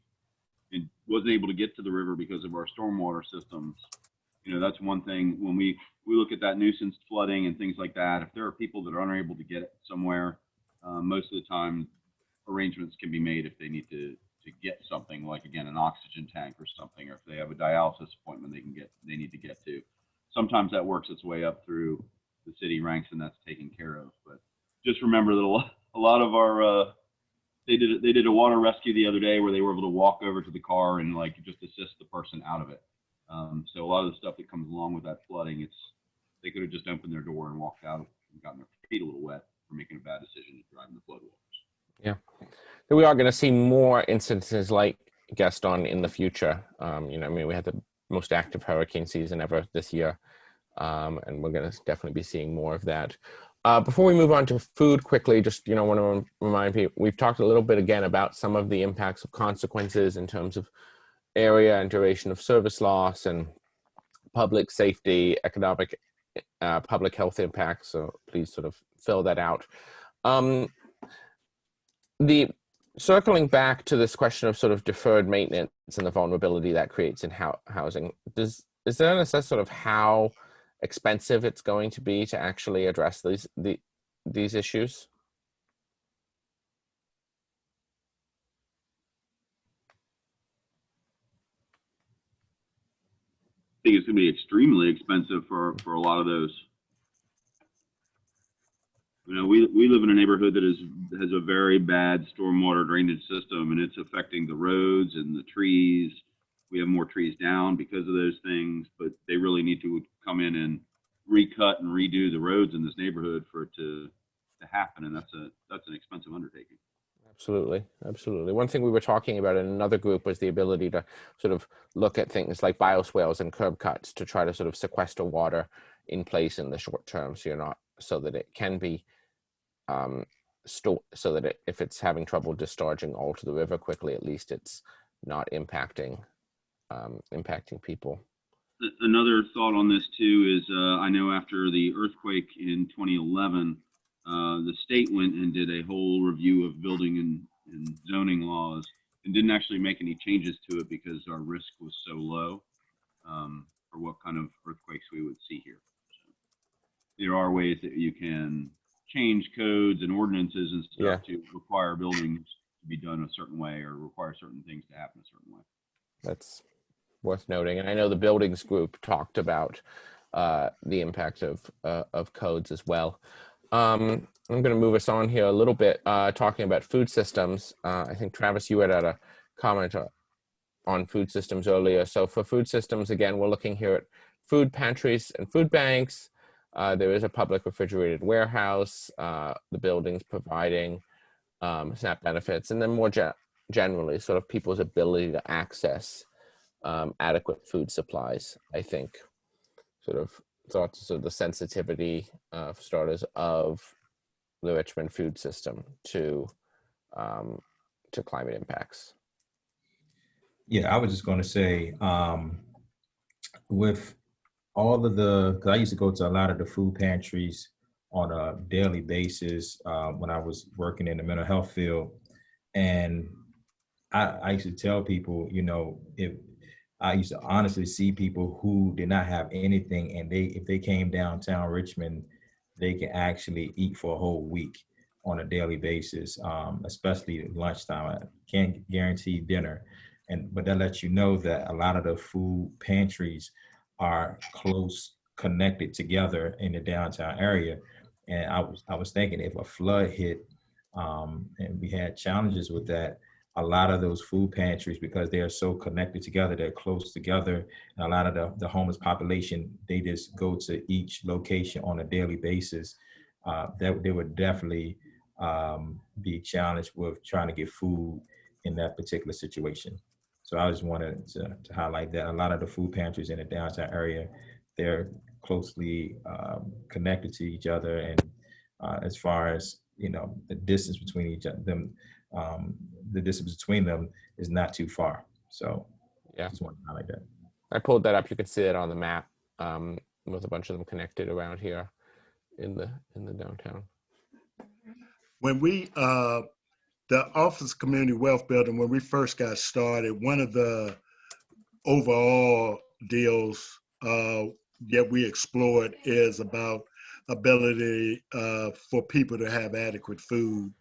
and wasn't able to get to the river because of our stormwater systems. That's one thing. When we look at that nuisance flooding and things like that, if there are people that are unable to get somewhere, most of the time arrangements can be made if they need to get something, like, again, an oxygen tank or something, or if they have a dialysis appointment they need to get to. Sometimes that works its way up through the city ranks and that's taken care of. But just remember that a lot of our they did a water rescue the other day where they were able to walk over to the car and just assist the person out of it. So a lot of the stuff that comes along with that flooding, they could have just opened their door and walked out and gotten their feet a little wet for making a bad decision to drive in the floodwaters. Yeah. So we are going to see more instances like Gaston in the future. We had the most active hurricane season ever this year, and we're going to definitely be seeing more of that. Before we move on to food quickly, just want to remind people, we've talked a little bit again about some of the impacts of consequences in terms of area and duration of service loss and public safety, economic, public health impacts. So please sort of fill that out. The circling back to this question of sort of deferred maintenance and the vulnerability that creates in housing, is there an assessment sort of how expensive it's going to be to actually address these issues? I think it's going to be extremely expensive for a lot of those. You know, we live in a neighborhood that has a very bad stormwater drainage system, and it's affecting the roads and the trees. We have more trees down because of those things, but they really need to come in and recut and redo the roads in this neighborhood for it to happen, and that's an expensive undertaking. Absolutely, absolutely. One thing we were talking about in another group was the ability to sort of look at things like bioswales and curb cuts to try to sort of sequester water in place in the short term, so that it can be stored, so that if it's having trouble discharging all to the river quickly, at least it's not impacting people. Another thought on this too is I know after the earthquake in 2011, the state went and did a whole review of building and zoning laws and didn't actually make any changes to it because our risk was so low for what kind of earthquakes we would see here. So there are ways that you can change codes and ordinances and stuff to require buildings to be done a certain way or require certain things to happen a certain way. That's worth noting. And I know the buildings group talked about the impact of codes as well. I'm going to move us on here a little bit, talking about food systems. I think, Travis, you had a comment on food systems earlier. So for food systems, again, we're looking here at food pantries and food banks. There is a public refrigerated warehouse, the buildings providing SNAP benefits, and then more generally, sort of people's ability to access adequate food supplies. I think sort of thoughts of the sensitivity for starters of the Richmond food system to climate impacts. Yeah, I was just going to say, with all of because I used to go to a lot of the food pantries on a daily basis when I was working in the mental health field. And I used to tell people, you know, if I used to honestly see people who did not have anything, and if they came downtown Richmond, they can actually eat for a whole week on a daily basis, especially at lunchtime. I can't guarantee dinner, but that lets you know that a lot of the food pantries are close connected together in the downtown area. And I was thinking, if a flood hit and we had challenges with that, a lot of those food pantries, because they are so connected together, they're close together, and a lot of the homeless population, they just go to each location on a daily basis. That they would definitely be challenged with trying to get food in that particular situation. So I just wanted to highlight that a lot of the food pantries in the downtown area, they're closely connected to each other, and as far as, you know, the distance between each of them, the distance between them is not too far. So yeah, just want to highlight that. I pulled that up. You can see it on the map with a bunch of them connected around here in the downtown. When we the Office of Community Wealth Building, when we first got started, one of the overall deals that we explored is about ability for people to have adequate food.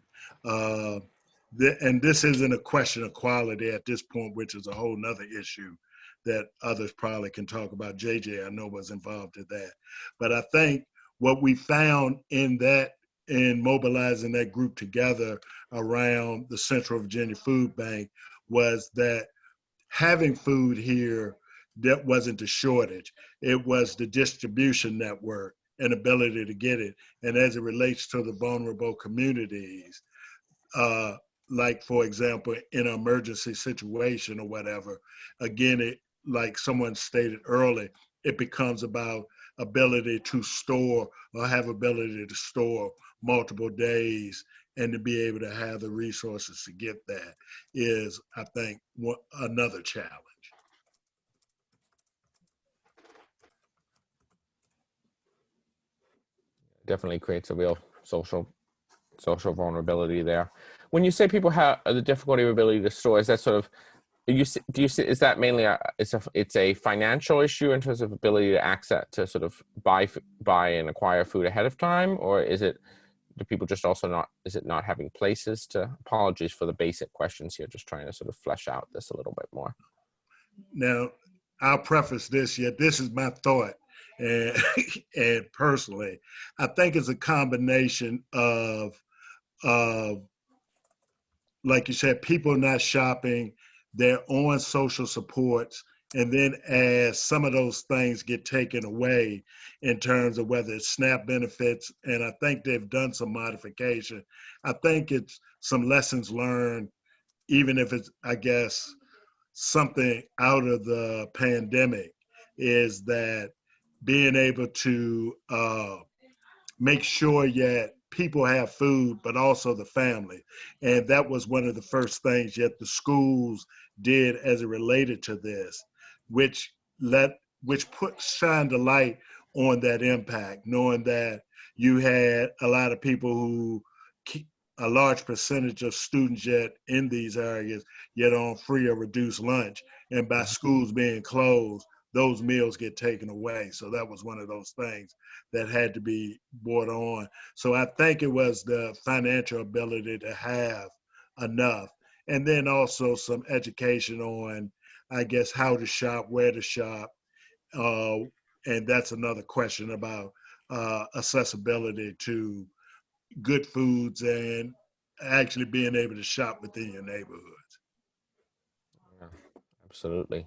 And this isn't a question of quality at this point, which is a whole nother issue that others probably can talk about. JJ, I know, was involved in that. But I think what we found in mobilizing that group together around the Central Virginia Food Bank was that having food here, that wasn't the shortage. It was the distribution network and ability to get it. And as it relates to the vulnerable communities, like, for example, in an emergency situation or whatever, again, like someone stated early, it becomes about ability to store or have ability to store multiple days, and to be able to have the resources to get that is, I think, another challenge. Definitely creates a real social vulnerability there. When you say people have the difficulty of ability to store, is that sort of, do you see, is that mainly it's a financial issue in terms of ability to access, to sort of buy and acquire food ahead of time, or is it, do people just also not having places to? Apologies for the basic questions here, just trying to sort of flesh out this a little bit more. Now, I'll preface this, yet this is my thought, And, and personally, I think it's a combination of, like you said, people not shopping, they're on social supports. And then as some of those things get taken away in terms of whether it's SNAP benefits, and I think they've done some modification, I think it's some lessons learned, even if it's, I guess, something out of the pandemic, is that being able to make sure that people have food, but also the family. And that was one of the first things that the schools did as it related to this, which shined a light on that impact, knowing that you had a lot of people who, a large percentage of students yet in these areas yet on free or reduced lunch. And by schools being closed, those meals get taken away. So that was one of those things that had to be brought on. So I think it was the financial ability to have enough. And then also some education on, I guess, how to shop, where to shop. And that's another question about accessibility to good foods and actually being able to shop within your neighborhoods. Yeah, absolutely.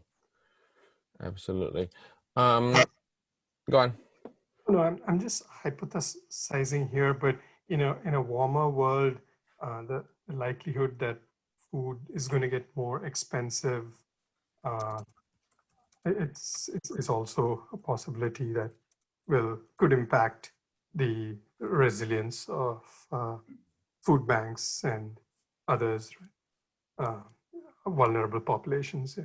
Absolutely. Go on. No, I'm just hypothesizing here, but in a warmer world, the likelihood that food is going to get more expensive, it's also a possibility that could impact the resilience of food banks and others, vulnerable populations. Yeah.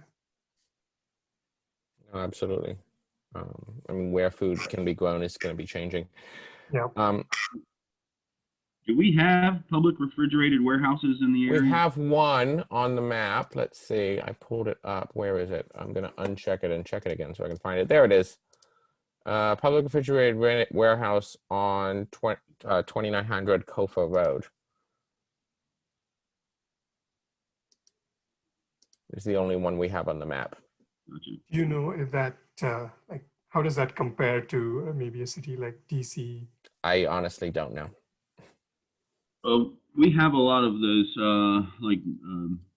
No, absolutely. I mean, where food can be grown is going to be changing. Yeah. Do we have public refrigerated warehouses in the area? We have one on the map. Let's see. I pulled it up. Where is it? I'm going to uncheck it and check it again so I can find it. There it is. Public refrigerated warehouse on 2900 Kofa Road. It's the only one we have on the map. Do you know if that, like, how does that compare to maybe a city like DC? I honestly don't know. We have a lot of those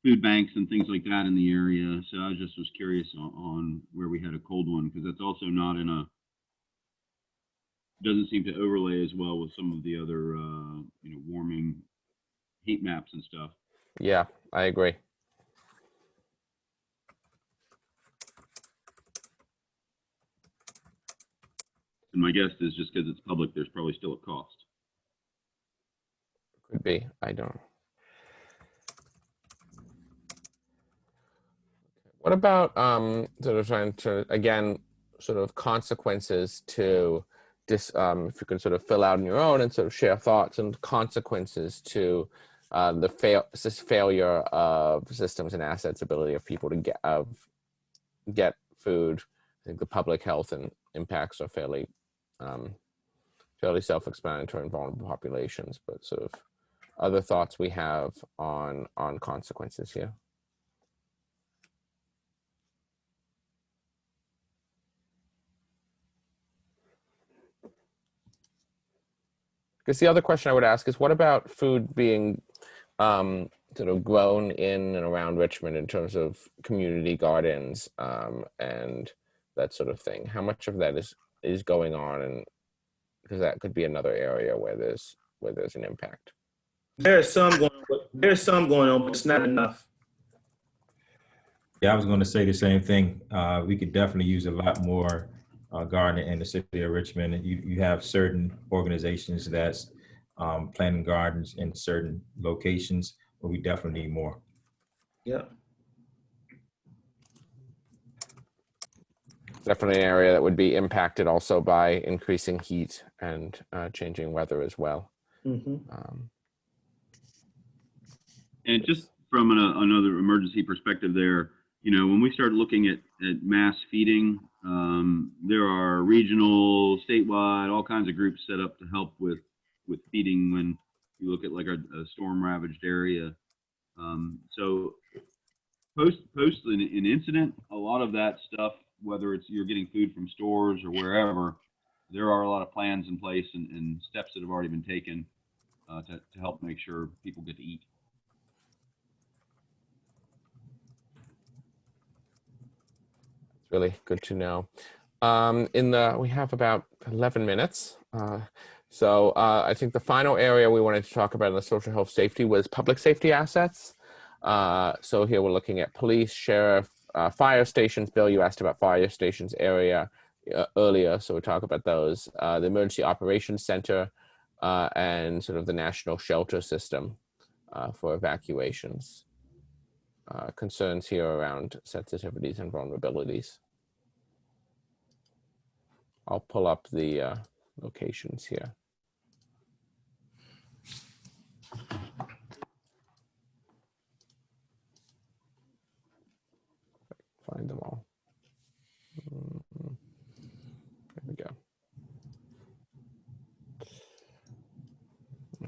food banks and things like that in the area. So I just was curious on where we had a cold one, because that's also not in a, doesn't seem to overlay as well with some of the other warming heat maps and stuff. Yeah, I agree. And my guess is just because it's public, there's probably still a cost. Could be. I don't. What about sort of trying to, again, sort of consequences to this, if you could sort of fill out on your own and sort of share thoughts and consequences to the failure of systems and assets, ability of people to get food. I think the public health and impacts are fairly self-explanatory in vulnerable populations, but sort of other thoughts we have on consequences here. Because the other question I would ask is, what about food being sort of grown in and around Richmond in terms of community gardens and that sort of thing? How much of that is going on, and because that could be another area where there's an impact. There's some going on, but it's not enough. Yeah, I was going to say the same thing. We could definitely use a lot more gardening in the city of Richmond. You have certain organizations that's planting gardens in certain locations, but we definitely need more. Yeah. Definitely an area that would be impacted also by increasing heat and changing weather as well. Mm-hmm. And just from another emergency perspective there, when we start looking at mass feeding, there are regional, statewide, all kinds of groups set up to help with feeding when you look at like a storm ravaged area. So post an incident, a lot of that stuff whether it's you're getting food from stores or wherever, there are a lot of plans in place and steps that have already been taken to help make sure people get to eat. It's really good to know. We have about 11 minutes. I think the final area we wanted to talk about in the social health safety was public safety assets. So here we're looking at police, sheriff, fire stations. Bill, you asked about fire stations area earlier, so we'll talk about those. The Emergency Operations Center and sort of the national shelter system for evacuations. Concerns here around sensitivities and vulnerabilities. I'll pull up the locations here. Find them all. There we go.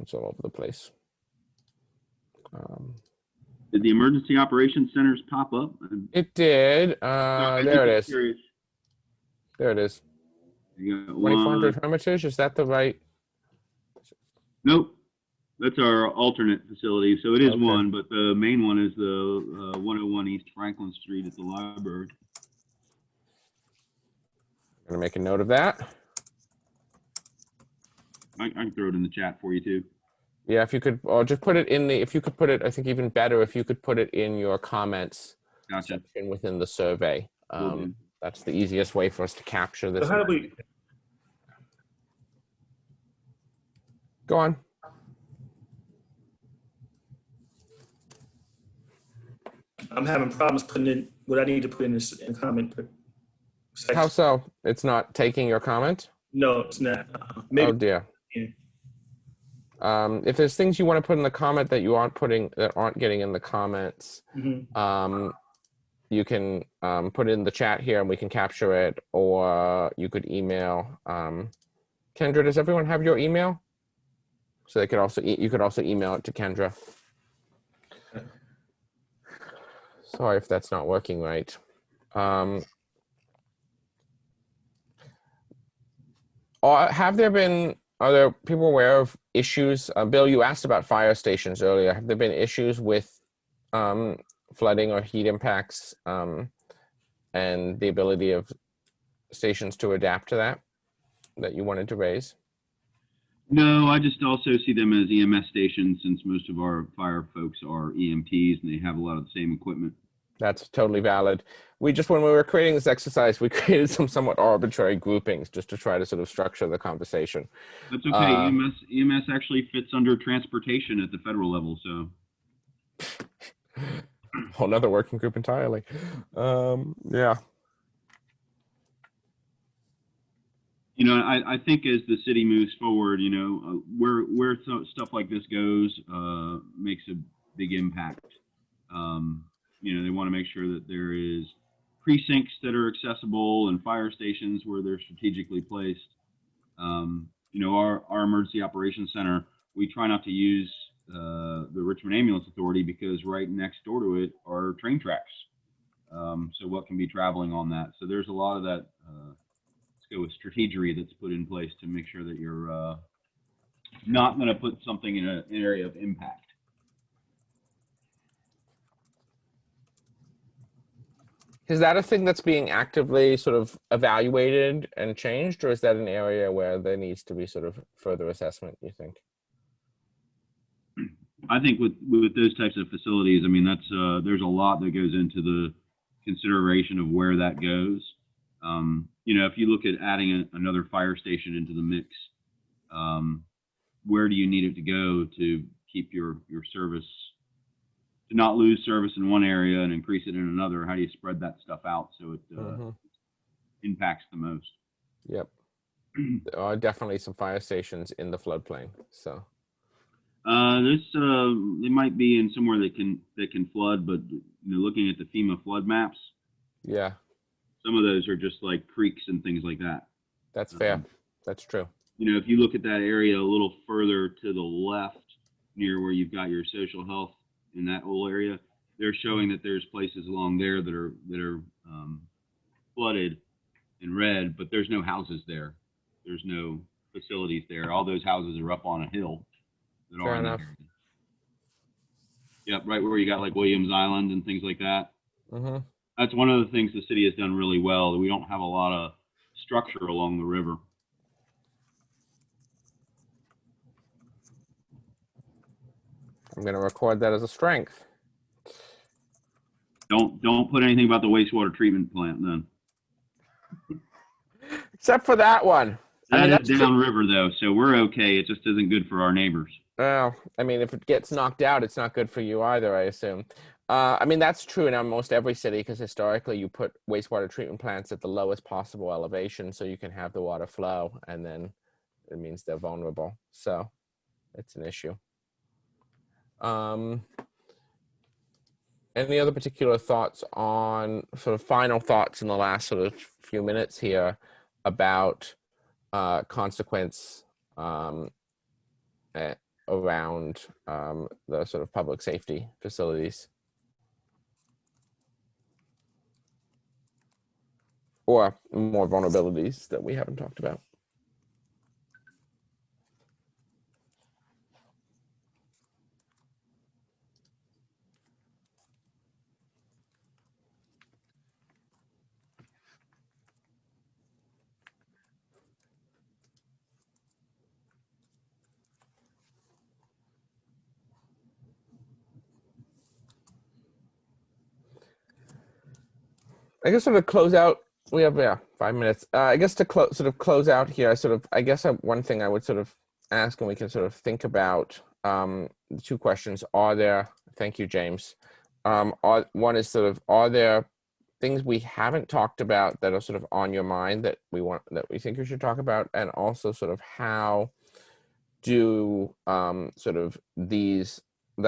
It's all over the place. Did the emergency operations centers pop up? It did. There it is. Curious. There it is. 2400 Hermitage. Is that the right? Nope. That's our alternate facility. So it is one, but the main one is the 101 East Franklin Street at the library. I'm gonna make a note of that. I can throw it in the chat for you too. Yeah, if you could, or just put it in the, if you could put it, I think even better, if you could put it in your comments section within the survey. That's the easiest way for us to capture this. So how do we? Go on. I'm having problems putting in what I need to put in this in comment section. How so? It's not taking your comment? No, it's not. Maybe. Oh dear. Yeah. If there's things you want to put in the comment that you aren't putting, that aren't getting in the comments, you can put it in the chat here and we can capture it, or you could email. Kendra, does everyone have your email? So they could also, you could also email it to Kendra. Sorry if that's not working right. Have there been, are there people aware of issues? Bill, you asked about fire stations earlier. Have there been issues with flooding or heat impacts and the ability of stations to adapt to that you wanted to raise? No, I just also see them as EMS stations, since most of our fire folks are EMTs and they have a lot of the same equipment. That's totally valid. We just, when we were creating this exercise, we created some somewhat arbitrary groupings just to try to sort of structure the conversation. That's okay. EMS actually fits under transportation at the federal level, so. Whole nother working group entirely. Yeah. You know, I think as the city moves forward, you know, where stuff like this goes makes a big impact. You know, they want to make sure that there is precincts that are accessible and fire stations where they're strategically placed. You know, our emergency operations center, we try not to use the Richmond Ambulance Authority because right next door to it are train tracks. So what can be traveling on that? So there's a lot of that, let's go with strategery that's put in place to make sure that you're not going to put something in an area of impact. Is that a thing that's being actively sort of evaluated and changed, or is that an area where there needs to be sort of further assessment, you think? I think with those types of facilities, I mean, that's there's a lot that goes into the consideration of where that goes. You know, if you look at adding another fire station into the mix, where do you need it to go to keep your service, to not lose service in one area and increase it in another? How do you spread that stuff out so it impacts the most? Yep. There are definitely some fire stations in the floodplain. So they might be in somewhere that can flood, but you know, looking at the FEMA flood maps, yeah, some of those are just like creeks and things like that. That's fair. That's true. You know, if you look at that area a little further to the left, near where you've got your social health in that whole area, they're showing that there's places along there that are flooded in red, but there's no houses there. There's no facilities there. All those houses are up on a hill that Fair are in that enough. area. Yep, right where you got like Williams Island and things like that. Mm-hmm. That's one of the things the city has done really well. We don't have a lot of structure along the river. I'm going to record that as a strength. Don't put anything about the wastewater treatment plant then. Except for that one. That that's is downriver though, so we're okay. It just isn't good for our neighbors. Well, I mean, if it gets knocked out, it's not good for you either, I assume. I mean, that's true in almost every city because historically you put wastewater treatment plants at the lowest possible elevation so you can have the water flow, and then it means they're vulnerable. So it's an issue. Any other particular thoughts on sort of final thoughts in the last sort of few minutes here about consequence around the sort of public safety facilities? Or more vulnerabilities that we haven't talked about? I guess sort of close out. We have 5 minutes. I guess to close out here. One thing I would sort of ask, and we can sort of think about the two questions. Are there? Thank you, James. One is sort of, are there things we haven't talked about that are sort of on your mind that we think we should talk about, and also sort of how do sort of the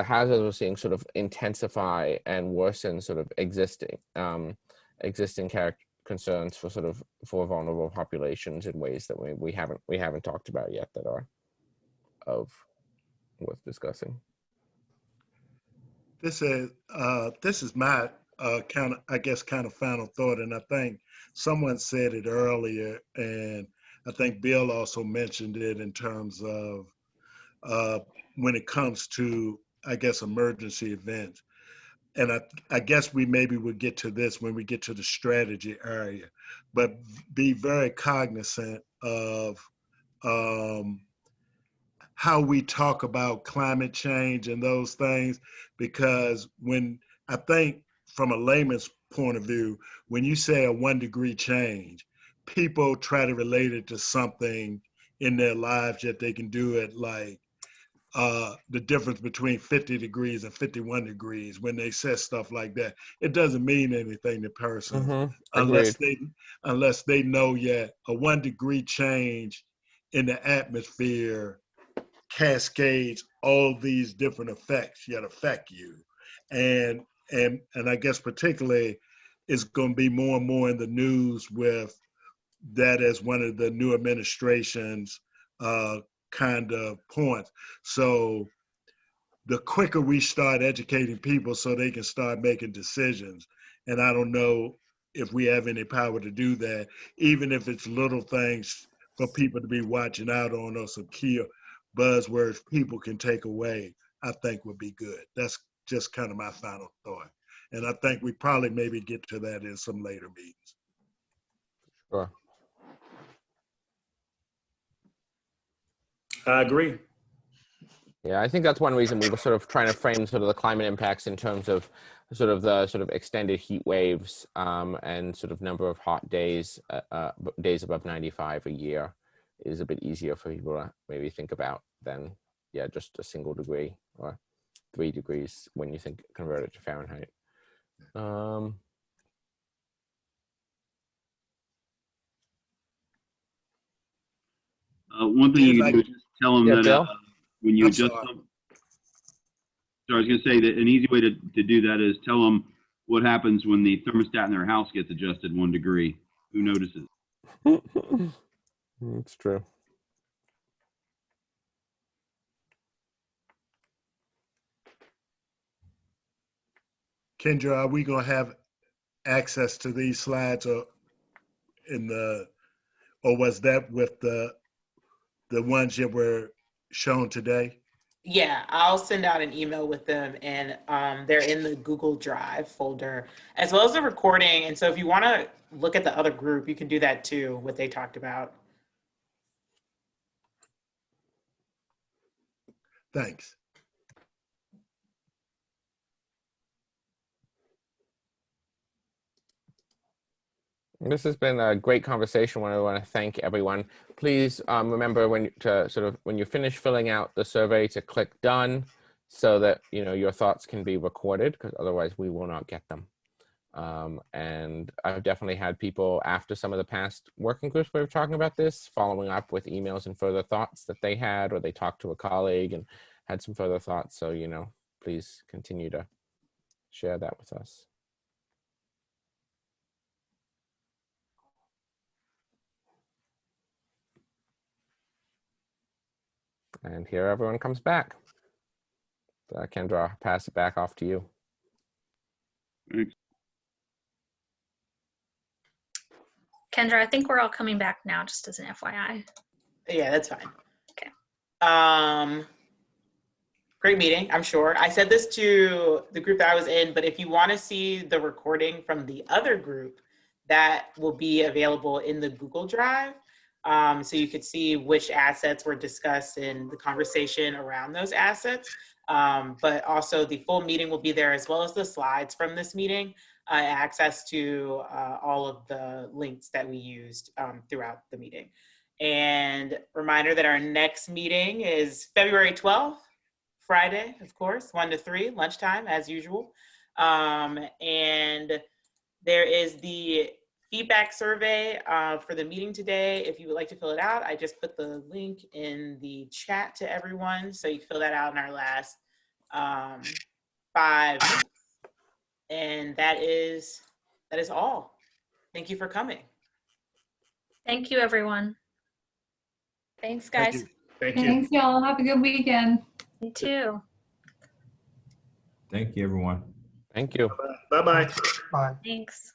hazards we're seeing sort of intensify and worsen sort of existing concerns for vulnerable populations in ways that we haven't talked about yet that are worth discussing. This is my kind of final thought, and I think someone said it earlier, and I think Bill also mentioned it in terms of when it comes to, I guess, emergency events. And I guess we maybe would get to this when we get to the strategy area, but be very cognizant of how we talk about climate change and those things, because I think from a layman's point of view, when you say a 1 degree change, people try to relate it to something in their lives that they can do it, like the difference between 50 degrees and 51 degrees. When they say stuff like that, it doesn't mean anything to persons unless they know yet a 1 degree change in the atmosphere cascades all these different effects that affect you. And I guess particularly it's going to be more and more in the news with that as one of the new administration's kind of points. So the quicker we start educating people so they can start making decisions, and I don't know if we have any power to do that, even if it's little things for people to be watching out on, or some key buzzwords people can take away, I think would be good. That's just kind of my final thought. And I think we probably maybe get to that in some later meetings. Sure. I agree. Yeah, I think that's one reason we were sort of trying to frame sort of the climate impacts in terms of sort of the sort of extended heat waves and sort of number of hot days, days above 95 a year is a bit easier for people to maybe think about than, just a single degree or 3 degrees when you convert it to Fahrenheit. One thing you can do is just tell them that when you adjust them. So I was going to say that an easy way to do that is tell them what happens when the thermostat in their house gets adjusted 1 degree. Who notices? It's true. Kendra, are we going to have access to these slides, or in the, or was that with the ones that were shown today? Yeah, I'll send out an email with them, and they're in the Google Drive folder, as well as the recording. And so if you want to look at the other group, you can do that too, what they talked about. Thanks. This has been a great conversation. I want to thank everyone. Please remember when you finish filling out the survey to click done, so that your thoughts can be recorded, because otherwise we will not get them. And I've definitely had people after some of the past working groups we were talking about this, following up with emails and further thoughts that they had, or they talked to a colleague and had some further thoughts. So please continue to share that with us. And here everyone comes back. Kendra, I'll pass it back off to you. Thanks. Kendra, I think we're all coming back now, just as an FYI. Yeah, that's fine. Okay. Great meeting, I'm sure. I said this to the group that I was in, but if you want to see the recording from the other group, that will be available in the Google Drive. So you could see which assets were discussed in the conversation around those assets. But also the full meeting will be there, as well as the slides from this meeting, access to all of the links that we used throughout the meeting. And reminder that our next meeting is February 12th, Friday, of course, 1 to 3, lunchtime as usual. And there is the feedback survey for the meeting today. If you would like to fill it out, I just put the link in the chat to everyone. So you can fill that out in our last 5 minutes. And that is all. Thank you for coming. Thank you, everyone. Thanks, Thank guys. you. Thank you. Thanks, y'all. Have a good weekend. You too. Thank you, everyone. Thank you. Bye-bye. Bye. Thanks.